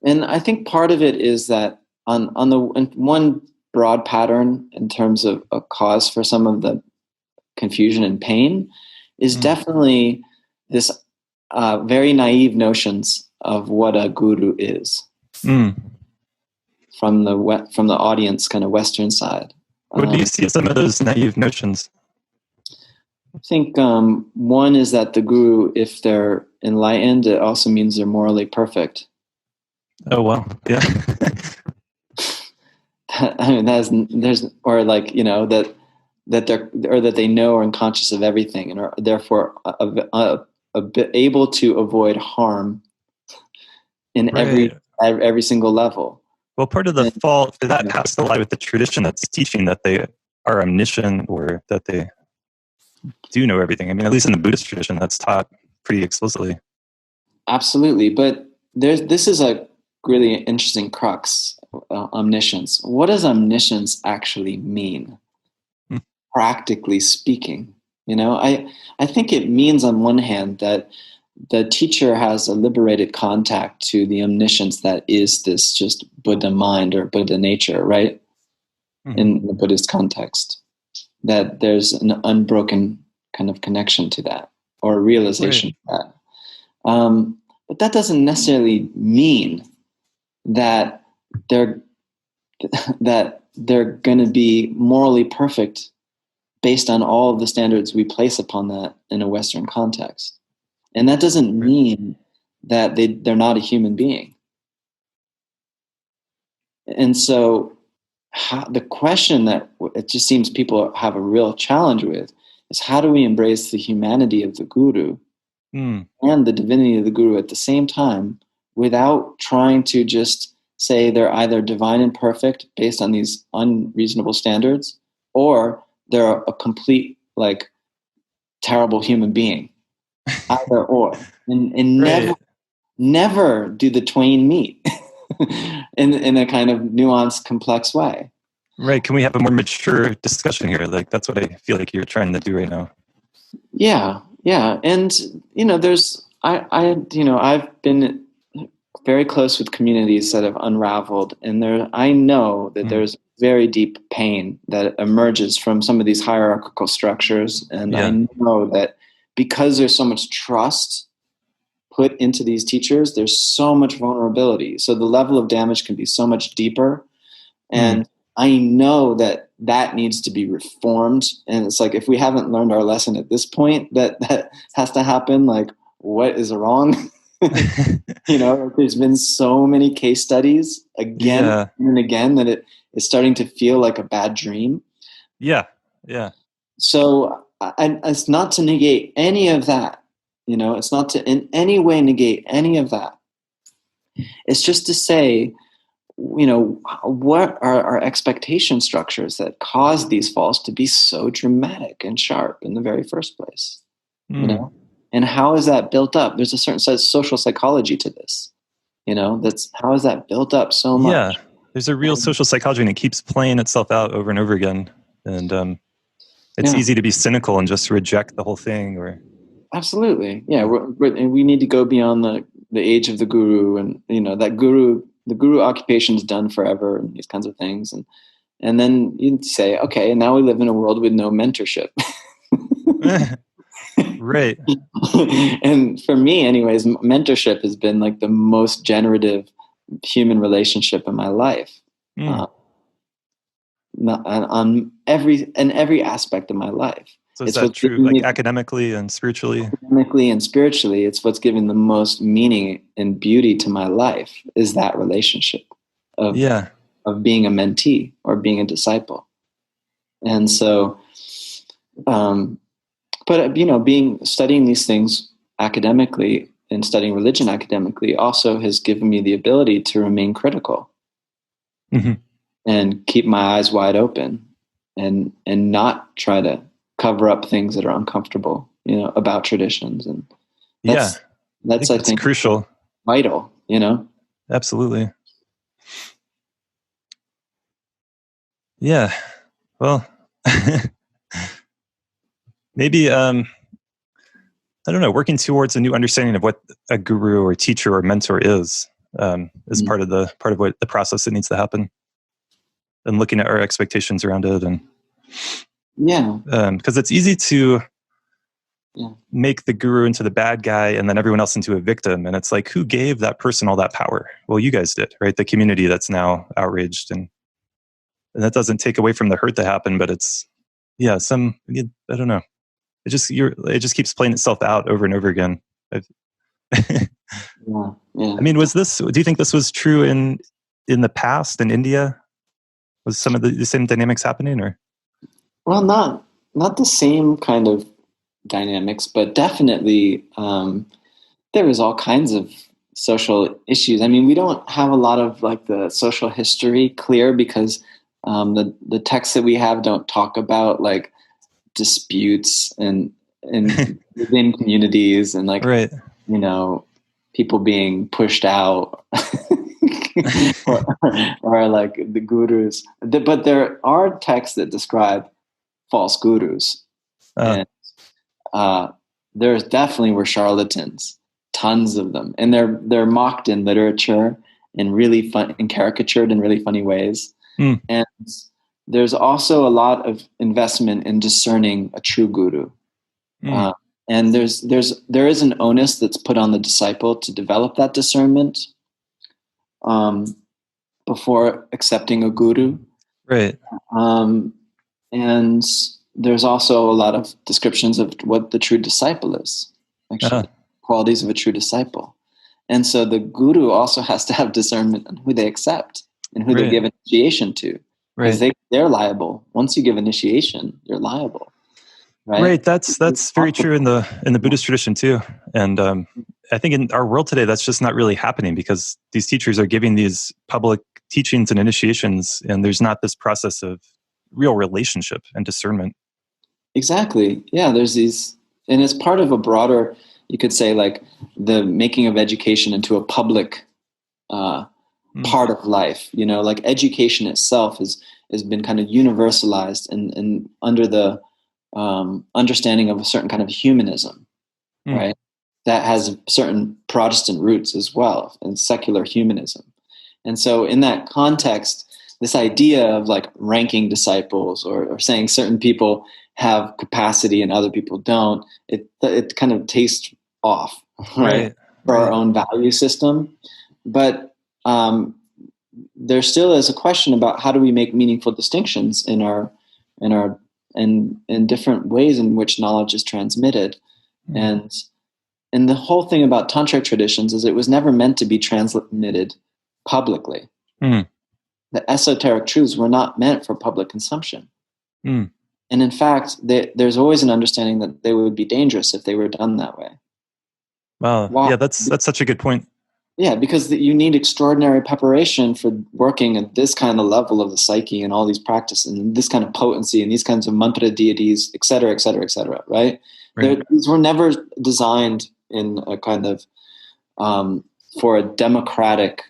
And I think part of it is that on one broad pattern in terms of a cause for some of the confusion and pain is definitely this very naive notions of what a guru is from the audience kind of Western side. What do you see as some of those naive notions? I think one is that the guru, if they're enlightened, it also means they're morally perfect. Oh wow! Yeah. I mean, or like, you know, that they know or unconscious of everything, and are therefore able to avoid harm in every single level. Well, part of the fault for that has to lie with the tradition that's teaching that they are omniscient or that they do know everything. I mean, at least in the Buddhist tradition, that's taught pretty explicitly. Absolutely, but this is a really interesting crux. Omniscience. What does omniscience actually mean, practically speaking? You know, I think it means on one hand that the teacher has a liberated contact to the omniscience that is this just Buddha mind or Buddha nature, right? In the Buddhist context, that there's an unbroken kind of connection to that or realization of that. But that doesn't necessarily mean that they're going to be morally perfect based on all of the standards we place upon that in a Western context. And that doesn't mean that they're not a human being. And so the question that it just seems people have a real challenge with is, how do we embrace the humanity of the guru and the divinity of the guru at the same time without trying to just say they're either divine and perfect based on these unreasonable standards, or they're a complete, like, terrible human being. Either or. And never do the twain meet in a kind of nuanced, complex way. Right. Can we have a more mature discussion here? Like, that's what I feel like you're trying to do right now. Yeah. Yeah. And, you know, I've been very close with communities that have unraveled, and I know that there's very deep pain that emerges from some of these hierarchical structures. And I know that because there's so much trust put into these teachers, there's so much vulnerability. So the level of damage can be so much deeper. And I know that needs to be reformed. And it's like, if we haven't learned our lesson at this point, that has to happen. Like, what is wrong? You know, there's been so many case studies again and again that it is starting to feel like a bad dream. Yeah. Yeah. So it's not to negate any of that, It's not to in any way negate any of that. It's just to say, what are our expectation structures that cause these falls to be so dramatic and sharp in the very first place? And how is that built up? There's a certain social psychology to this. That's how is that built up so much? Yeah, there's a real social psychology, and it keeps playing itself out over and over again. And it's easy to be cynical and just reject the whole thing. Or absolutely, yeah. We need to go beyond the age of the guru, and the guru occupation is done forever, and these kinds of things. And then you say, okay, and now we live in a world with no mentorship. Right. And for me, anyways, mentorship has been like the most generative human relationship in my life. On every aspect of my life. So is that true, like academically and spiritually? Academically and spiritually, it's what's given the most meaning and beauty to my life, is that relationship of being a mentee or being a disciple. And so, studying these things academically and studying religion academically also has given me the ability to remain critical. And keep my eyes wide open, and not try to cover up things that are uncomfortable, about traditions. And that's I think crucial, vital, Absolutely. Yeah. Well, maybe, I don't know, working towards a new understanding of what a guru or teacher or mentor is part of what the process that needs to happen. And looking at our expectations around it, and because it's easy to make the guru into the bad guy and then everyone else into a victim, and it's like, who gave that person all that power? Well, you guys did, right? The community that's now outraged, and that doesn't take away from the hurt that happened, but it's I don't know. It just keeps playing itself out over and over again. I mean, do you think this was true in the past in India? Was some of the same dynamics happening, or? Well, not the same kind of dynamics, but definitely there was all kinds of social issues. I mean, we don't have a lot of like the social history clear, because the texts that we have don't talk about like disputes and within communities, and like people being pushed out. or like the gurus, but there are texts that describe false gurus, and there definitely were charlatans, tons of them, and they're mocked in literature in really fun and caricatured in really funny ways. And there's also a lot of investment in discerning a true guru, and there is an onus that's put on the disciple to develop that discernment before accepting a guru. Right. And there's also a lot of descriptions of what the true disciple is, actually, qualities of a true disciple. And so the guru also has to have discernment on who they accept and who they give initiation to. Because they're liable. Once you give initiation, you're liable. Right. That's very true in the Buddhist tradition too. And I think in our world today, that's just not really happening, because these teachers are giving these public teachings and initiations, and there's not this process of real relationship and discernment. Exactly. Yeah, there's these, and it's part of a broader, you could say, like the making of education into a public part of life. Like education itself has been kind of universalized and under the understanding of a certain kind of humanism, right? That has certain Protestant roots as well, and secular humanism. And so in that context, this idea of like ranking disciples or saying certain people have capacity and other people don't, it kind of tastes off, right? For our own value system. But there still is a question about how do we make meaningful distinctions in different ways in which knowledge is transmitted. And the whole thing about tantric traditions is it was never meant to be transmitted publicly. The esoteric truths were not meant for public consumption. And in fact, there's always an understanding that they would be dangerous if they were done that way. Wow. Why? Yeah, that's such a good point. Yeah, because you need extraordinary preparation for working at this kind of level of the psyche and all these practices and this kind of potency and these kinds of mantra deities, et cetera, et cetera, et cetera, right? Right. These were never designed in a kind of for a democratic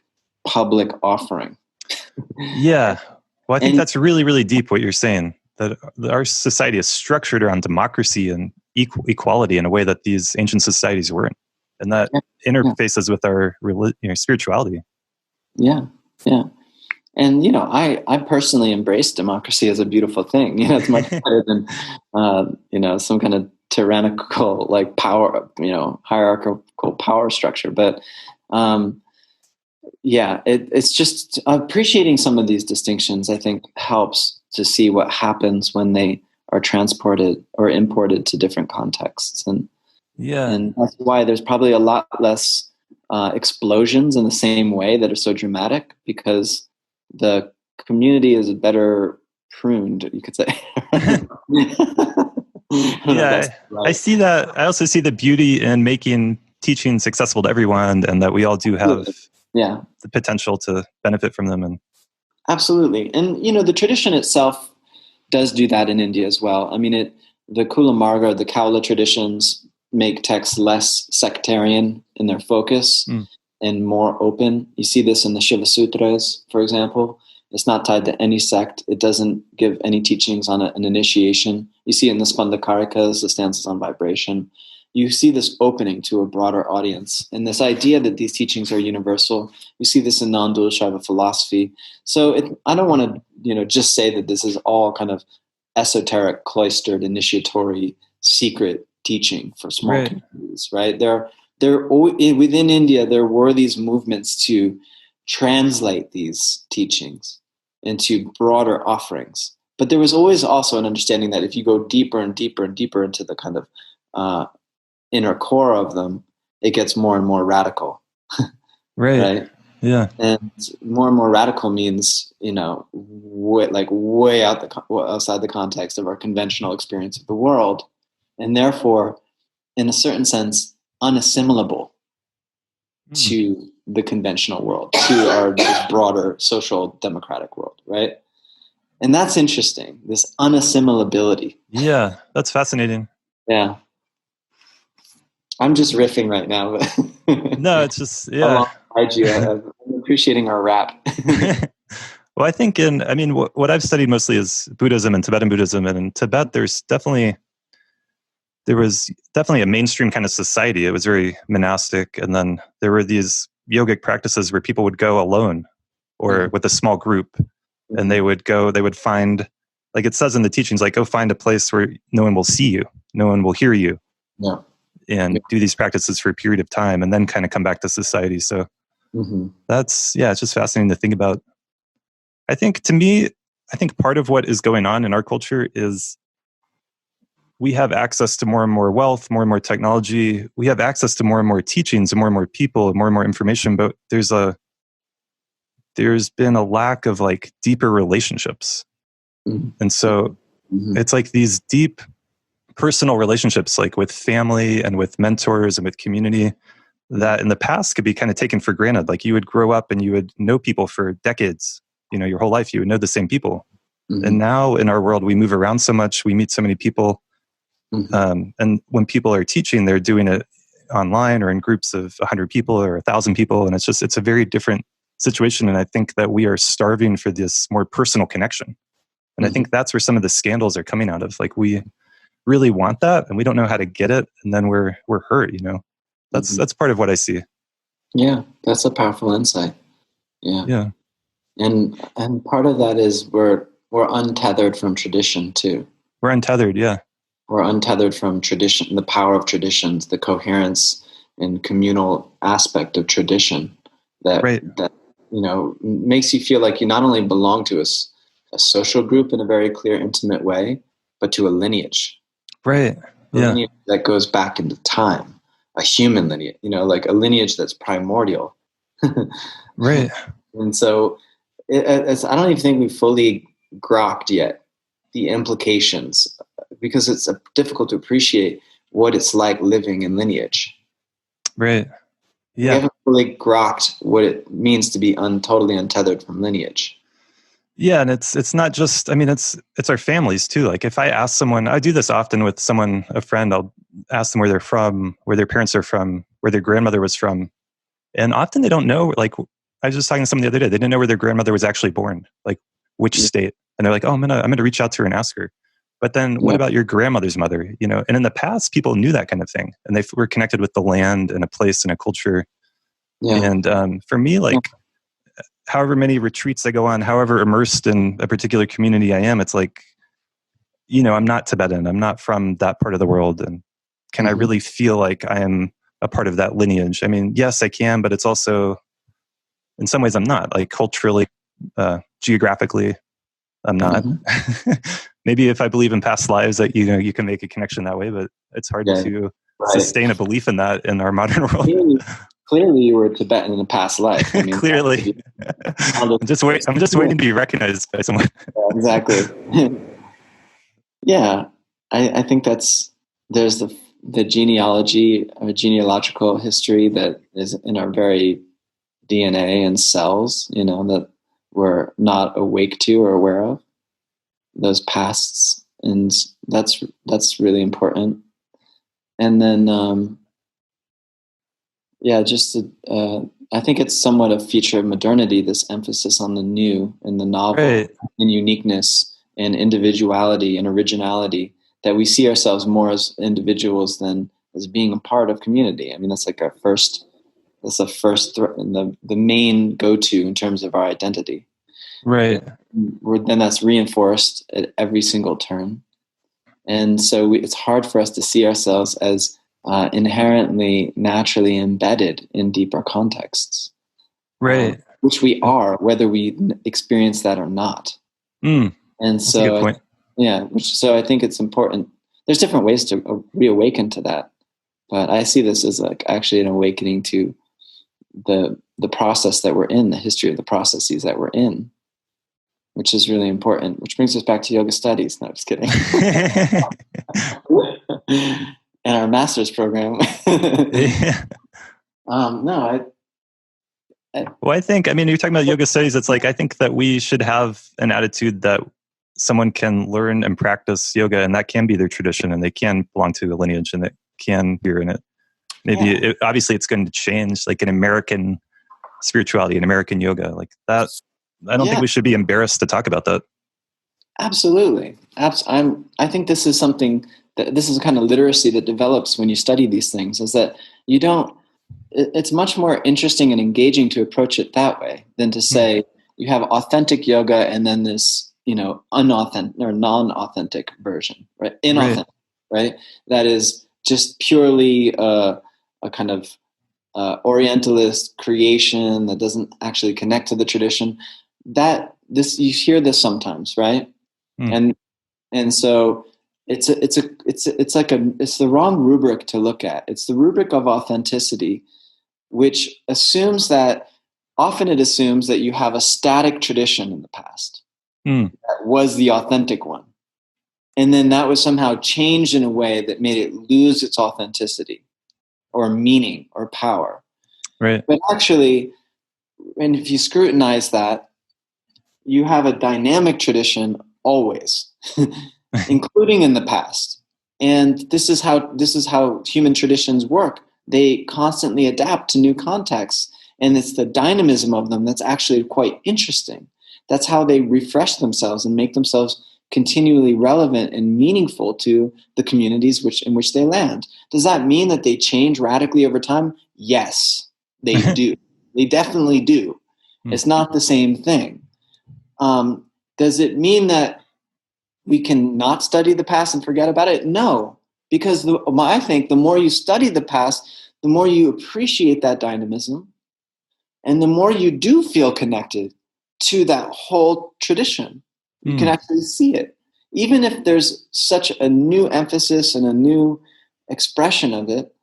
public offering. Yeah. Well, I think And that's really, really deep what you're saying, that our society is structured around democracy and equality in a way that these ancient societies weren't. And that yeah, yeah, interfaces with our spirituality. yeah, yeah. And I personally embrace democracy as a beautiful thing. It's much better than some kind of tyrannical like power, hierarchical power structure. But it's just appreciating some of these distinctions. I think helps to see what happens when they are transported or imported to different contexts, and Yeah. that's why there's probably a lot less explosions in the same way that are so dramatic, because the community is better pruned, you could say. Yeah, I see that. I also see the beauty in making teachings accessible to everyone, and that we all do have Yeah, the potential to benefit from them. And absolutely. And the tradition itself does do that in India as well. I mean, the Kula Marga, the Kaula traditions make texts less sectarian in their focus and more open. You see this in the Shiva Sutras, for example. It's not tied to any sect. It doesn't give any teachings on an initiation. You see it in the Spandakarikas, the stanzas on vibration. You see this opening to a broader audience. And this idea that these teachings are universal, you see this in non-dual Shaiva philosophy. So I don't want to just say that this is all kind of esoteric, cloistered, initiatory, secret teaching for small communities, right? Within India, there were these movements to translate these teachings into broader offerings. But there was always also an understanding that if you go deeper and deeper and deeper into the kind of inner core of them, it gets more and more radical. Right? Yeah. And more radical means, way outside the context of our conventional experience of the world, and therefore, in a certain sense, unassimilable to the conventional world, to our broader social democratic world, right? And that's interesting, this unassimilability. Yeah, that's fascinating. Yeah. I'm just riffing right now. But No, it's just, yeah. Alongside you, I'm appreciating our rap. Well, I think what I've studied mostly is Buddhism and Tibetan Buddhism. And in Tibet, there was definitely a mainstream kind of society. It was very monastic. And then there were these yogic practices where people would go alone or with a small group. And they would find, like it says in the teachings, like go find a place where no one will see you, no one will hear you. Yeah. And do these practices for a period of time and then kind of come back to society. So it's just fascinating to think about. I think part of what is going on in our culture is we have access to more and more wealth, more and more technology. We have access to more and more teachings and more people and more information, but there's been a lack of like deeper relationships. And so it's like these deep personal relationships, like with family and with mentors and with community, that in the past could be kind of taken for granted. Like you would grow up and you would know people for decades, your whole life, you would know the same people. And now in our world, we move around so much, we meet so many people. And when people are teaching, they're doing it online or in groups of 100 people or 1,000 people. And it's a very different situation. And I think that we are starving for this more personal connection. And I think that's where some of the scandals are coming out of. Like we really want that and we don't know how to get it, and then we're hurt. That's part of what I see. Yeah, that's a powerful insight. Yeah. And part of that is we're untethered from tradition too. We're untethered. We're untethered from tradition, the power of traditions, the coherence and communal aspect of tradition that makes you feel like you not only belong to a social group in a very clear, intimate way, but to a lineage. Right. A lineage that goes back into time, a human lineage, like a lineage that's primordial. Right. And so I don't even think we fully grokked yet the implications, because it's difficult to appreciate what it's like living in lineage. Right. We Yeah. haven't really grokked what it means to be totally untethered from lineage. Yeah, and it's not just, I mean, it's our families too. Like if I ask someone, I do this often with someone, a friend, I'll ask them where they're from, where their parents are from, where their grandmother was from. And often they don't know, like I was just talking to someone the other day, they didn't know where their grandmother was actually born, like which Yeah. state. And they're like, oh, I'm gonna reach out to her and ask her. But then what Yeah. about your grandmother's mother? You know, and in the past, people knew that kind of thing, and they were connected with the land and a place and a culture. Yeah. And for me, like however many retreats I go on, however immersed in a particular community I am, it's like, you know, I'm not Tibetan. I'm not from that part of the world. And can I Mm-hmm. really feel like I am a part of that lineage? I mean, yes, I can, but it's also, in some ways, I'm not. Like culturally, geographically, I'm not. Mm-hmm. Maybe if I believe in past lives, that you know you can make a connection that way, but it's hard Yeah. to Right. sustain a belief in that in our modern world. Clearly, you were Tibetan in a past life. I mean, Clearly, all I'm just waiting to be recognized by someone. exactly. Yeah, I think there's the genealogy or genealogical history that is in our very DNA and cells, you know, that we're not awake to or aware of, those pasts, and that's really important. And then yeah, just I think it's somewhat a feature of modernity, this emphasis on the new and the novel Right. and uniqueness and individuality and originality, that we see ourselves more as individuals than as being a part of community. I mean, that's like that's the main go-to in terms of our identity. Right. Then that's reinforced at every single turn. And so it's hard for us to see ourselves as inherently, naturally embedded in deeper contexts, Right. which we are, whether we experience that or not. Mm, And that's a good so, point. so I think it's important. There's different ways to reawaken to that, but I see this as like actually an awakening to the process that we're in, the history of the processes that we're in, which is really important. Which brings us back to yoga studies. No, just kidding. And our master's program. Yeah. No, Well, I mean, you're talking about yoga studies. It's like, I think that we should have an attitude that someone can learn and practice yoga, and that can be their tradition, and they can belong to a lineage, and it can be in it. Maybe, yeah, obviously, it's going to change, like an American spirituality, an American yoga, like that. I don't think yeah, we should be embarrassed to talk about that. absolutely. I think this is something that this is a kind of literacy that develops when you study these things. Is that you don't. It's much more interesting and engaging to approach it that way than to Hmm. say you have authentic yoga and then this, you know, unauthentic or non-authentic version, right? Right. Inauthentic, right? That is just purely a kind of Orientalist creation that doesn't actually connect to the tradition. That this you hear this sometimes, right? Hmm. And so it's the wrong rubric to look at. It's the rubric of authenticity, which assumes that often it assumes that you have a static tradition in the past Hmm. that was the authentic one. And then that was somehow changed in a way that made it lose its authenticity or meaning or power. Right. But actually, and if you scrutinize that, you have a dynamic tradition always, including in the past. And this is how human traditions work. They constantly adapt to new contexts, and it's the dynamism of them that's actually quite interesting. That's how they refresh themselves and make themselves continually relevant and meaningful to the communities in which they land. Does that mean that they change radically over time? Yes, they do. They definitely do. Hmm. It's not the same thing. Does it mean that we can not study the past and forget about it? No, because I think the more you study the past, the more you appreciate that dynamism, and the more you do feel connected to that whole tradition. You Hmm. can actually see it. Even if there's such a new emphasis and a new expression of it,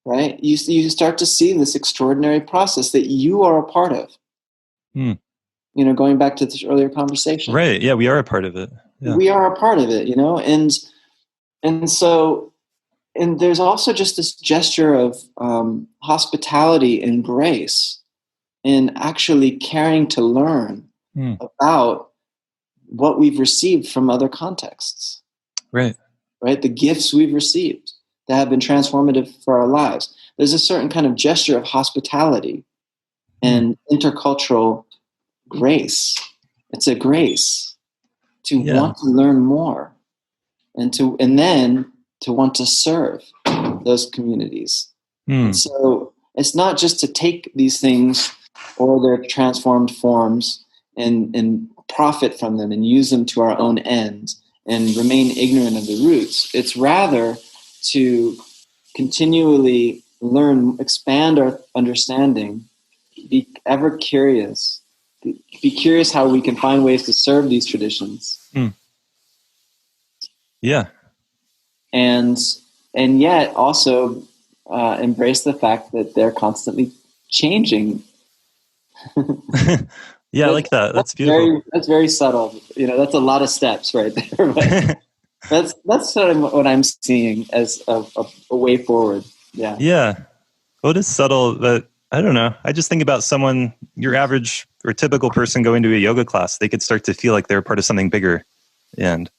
right? You start to see this extraordinary process that you are a part of. Hmm. You know, going back to this earlier conversation. Right. Yeah, we are a part of it. Yeah. We are a part of it, you know, and so and there's also just this gesture of hospitality and grace in actually caring to learn about what we've received from other contexts. Right. Right? The gifts we've received that have been transformative for our lives. There's a certain kind of gesture of hospitality and intercultural grace. It's a grace to want to learn more and then to want to serve those communities. And so it's not just to take these things or their transformed forms and profit from them and use them to our own end and remain ignorant of the roots. It's rather to continually learn, expand our understanding, be ever curious, be curious how we can find ways to serve these traditions. Yeah. And yet also embrace the fact that they're constantly changing. Yeah, I like that. That's beautiful. That's very subtle. That's a lot of steps right there. But that's sort of what I'm seeing as a way forward. Yeah. Yeah. Well, it is subtle, but I don't know. I just think about someone, your average or typical person going to a yoga class, they could start to feel like they're part of something bigger and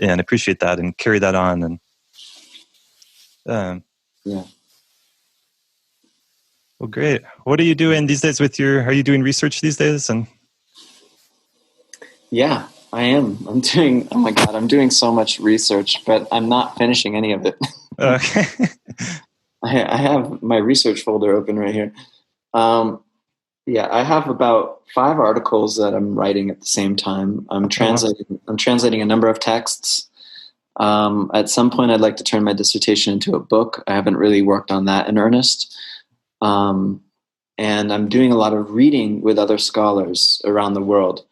appreciate that and carry that on. And well, great. What are you doing these days are you doing research these days? And yeah, I am. I'm doing so much research, but I'm not finishing any of it. Okay. I have my research folder open right here. I have about 5 articles that I'm writing at the same time. I'm translating a number of texts. At some point, I'd like to turn my dissertation into a book. I haven't really worked on that in earnest. And I'm doing a lot of reading with other scholars around the world,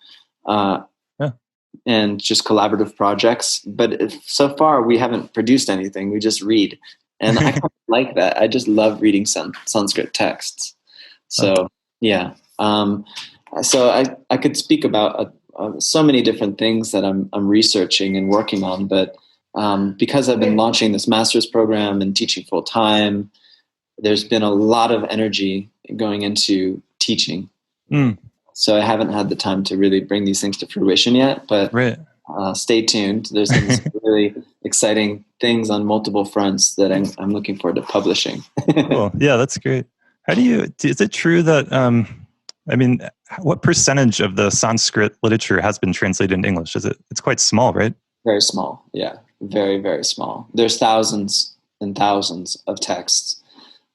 and just collaborative projects. But so far, we haven't produced anything. We just read. And I kind of like that. I just love reading Sanskrit texts. So, so I could speak about so many different things that I'm researching and working on. But because I've been launching this master's program and teaching full time, there's been a lot of energy going into teaching. So I haven't had the time to really bring these things to fruition yet, but stay tuned. There's some really exciting things on multiple fronts that I'm looking forward to publishing. Cool. Yeah, that's great. Is it true that, what percentage of the Sanskrit literature has been translated into English? It's quite small, right? Very small. Yeah. Very, very small. There's thousands and thousands of texts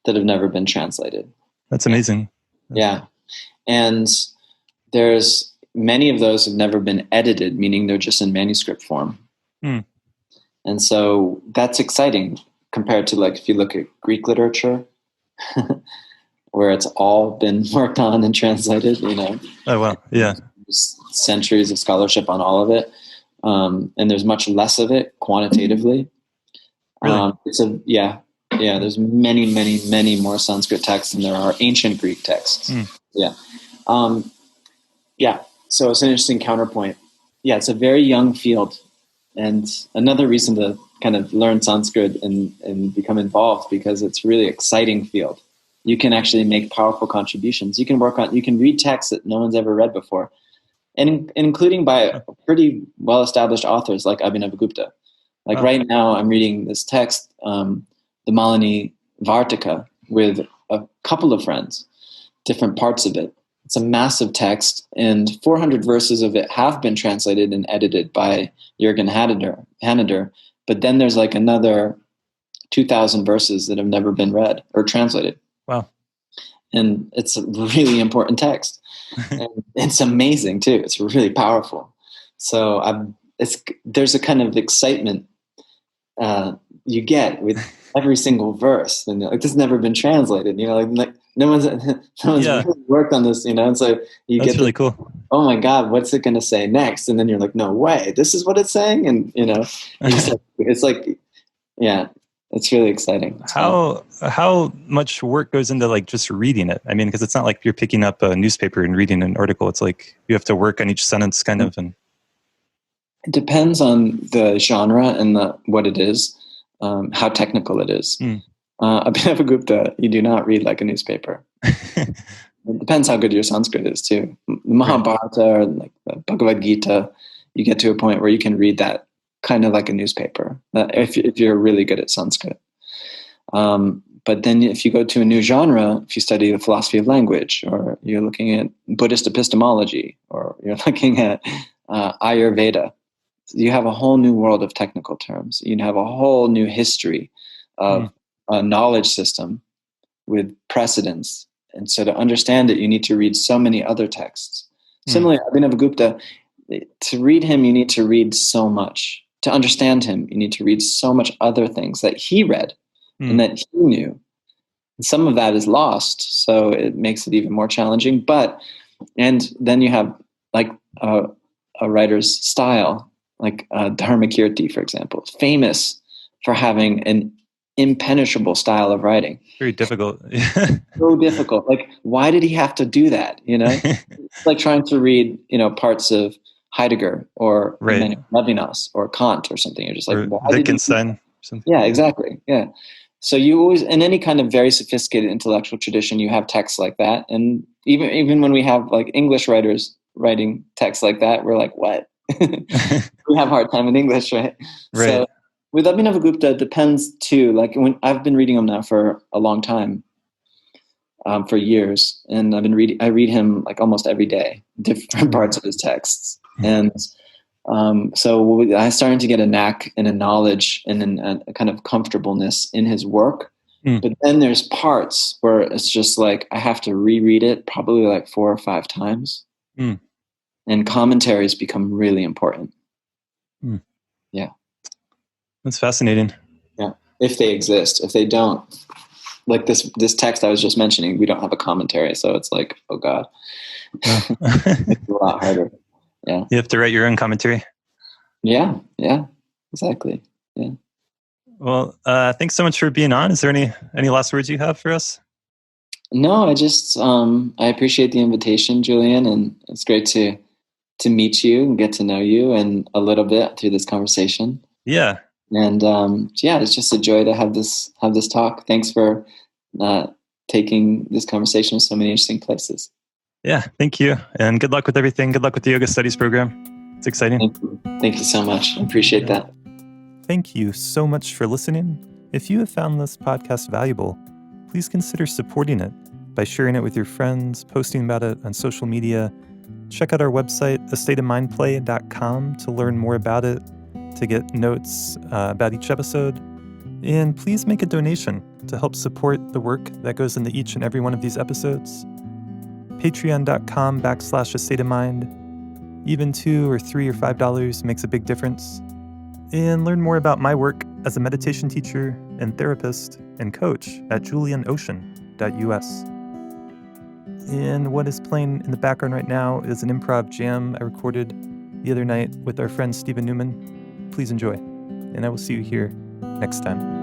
that have never been translated. That's amazing. Yeah. And there's many of those have never been edited, meaning they're just in manuscript form. And so that's exciting compared to if you look at Greek literature, where it's all been worked on and translated, Oh, wow. Yeah. There's centuries of scholarship on all of it. And there's much less of it quantitatively. Really? There's many, many, many more Sanskrit texts than there are ancient Greek texts. So it's an interesting counterpoint. Yeah, it's a very young field. And another reason to kind of learn Sanskrit and become involved, because it's a really exciting field. You can actually make powerful contributions. You can read texts that no one's ever read before. And including by pretty well-established authors like Abhinavagupta. Right now, I'm reading this text, the Malini Vartika, with a couple of friends, different parts of it. It's a massive text, and 400 verses of it have been translated and edited by Jürgen Hanader. But then there's another 2,000 verses that have never been read or translated. Wow. And it's a really important text. And it's amazing too. It's really powerful. So there's a kind of excitement you get with every single verse, and this has never been translated. No one's really worked on this. And so that's really cool. Oh my God, what's it going to say next? And then you're like, no way, this is what it's saying. And it's really exciting. How much work goes into just reading it? Because it's not like you're picking up a newspaper and reading an article. It's you have to work on each sentence kind of. And it depends on the genre and what it is. how technical it is. Mm. Abhinavagupta, you do not read like a newspaper. It depends how good your Sanskrit is too. The Mahabharata or like the Bhagavad Gita, you get to a point where you can read that kind of like a newspaper if you're really good at Sanskrit. But then if you go to a new genre, if you study the philosophy of language, or you're looking at Buddhist epistemology, or you're looking at Ayurveda, you have a whole new world of technical terms. You have a whole new history of a knowledge system with precedents. And so to understand it, you need to read so many other texts. Similarly, Abhinavagupta, to read him, you need to read so much. To understand him, you need to read so much other things that he read and that he knew. And some of that is lost, so it makes it even more challenging. And then you have like a writer's style, like Dharmakirti, for example, famous for having an impenetrable style of writing. Very difficult. So difficult. Like, why did he have to do that? It's like trying to read, parts of Heidegger or Levinas or Kant or something. You're just like, Wittgenstein. Yeah, exactly. Yeah. So you always, in any kind of very sophisticated intellectual tradition, you have texts like that. And even when we have like English writers writing texts like that, we're like, what? We have a hard time in English, right? So with Abhinavagupta, it depends too. Like when I've been reading him now for a long time, for years, and I read him like almost every day, different parts of his texts, and so I started to get a knack and a knowledge and a kind of comfortableness in his work. But then there's parts where it's just like I have to reread it probably like 4 or 5 times, and commentaries become really important. Yeah. That's fascinating. Yeah. If they exist. If they don't, like this text I was just mentioning, we don't have a commentary. So it's like, oh God, it's a lot harder. Yeah. You have to write your own commentary. Yeah. Yeah, exactly. Yeah. Well, thanks so much for being on. Is there any last words you have for us? No, I just, I appreciate the invitation, Julian. And it's great to meet you and get to know you and a little bit through this conversation. Yeah. And it's just a joy to have this talk. Thanks for taking this conversation to so many interesting places. Yeah, thank you. And good luck with everything. Good luck with the yoga studies program. It's exciting. Thank you so much. I appreciate that. Thank you so much for listening. If you have found this podcast valuable, please consider supporting it by sharing it with your friends, posting about it on social media. Check out our website, astateofmindplay.com, to learn more about it, to get notes about each episode. And please make a donation to help support the work that goes into each and every one of these episodes. Patreon.com/astateofmind. Even $2 or $3 or $5 makes a big difference. And learn more about my work as a meditation teacher and therapist and coach at julianocean.us. And what is playing in the background right now is an improv jam I recorded the other night with our friend Stephen Newman. Please enjoy, and I will see you here next time.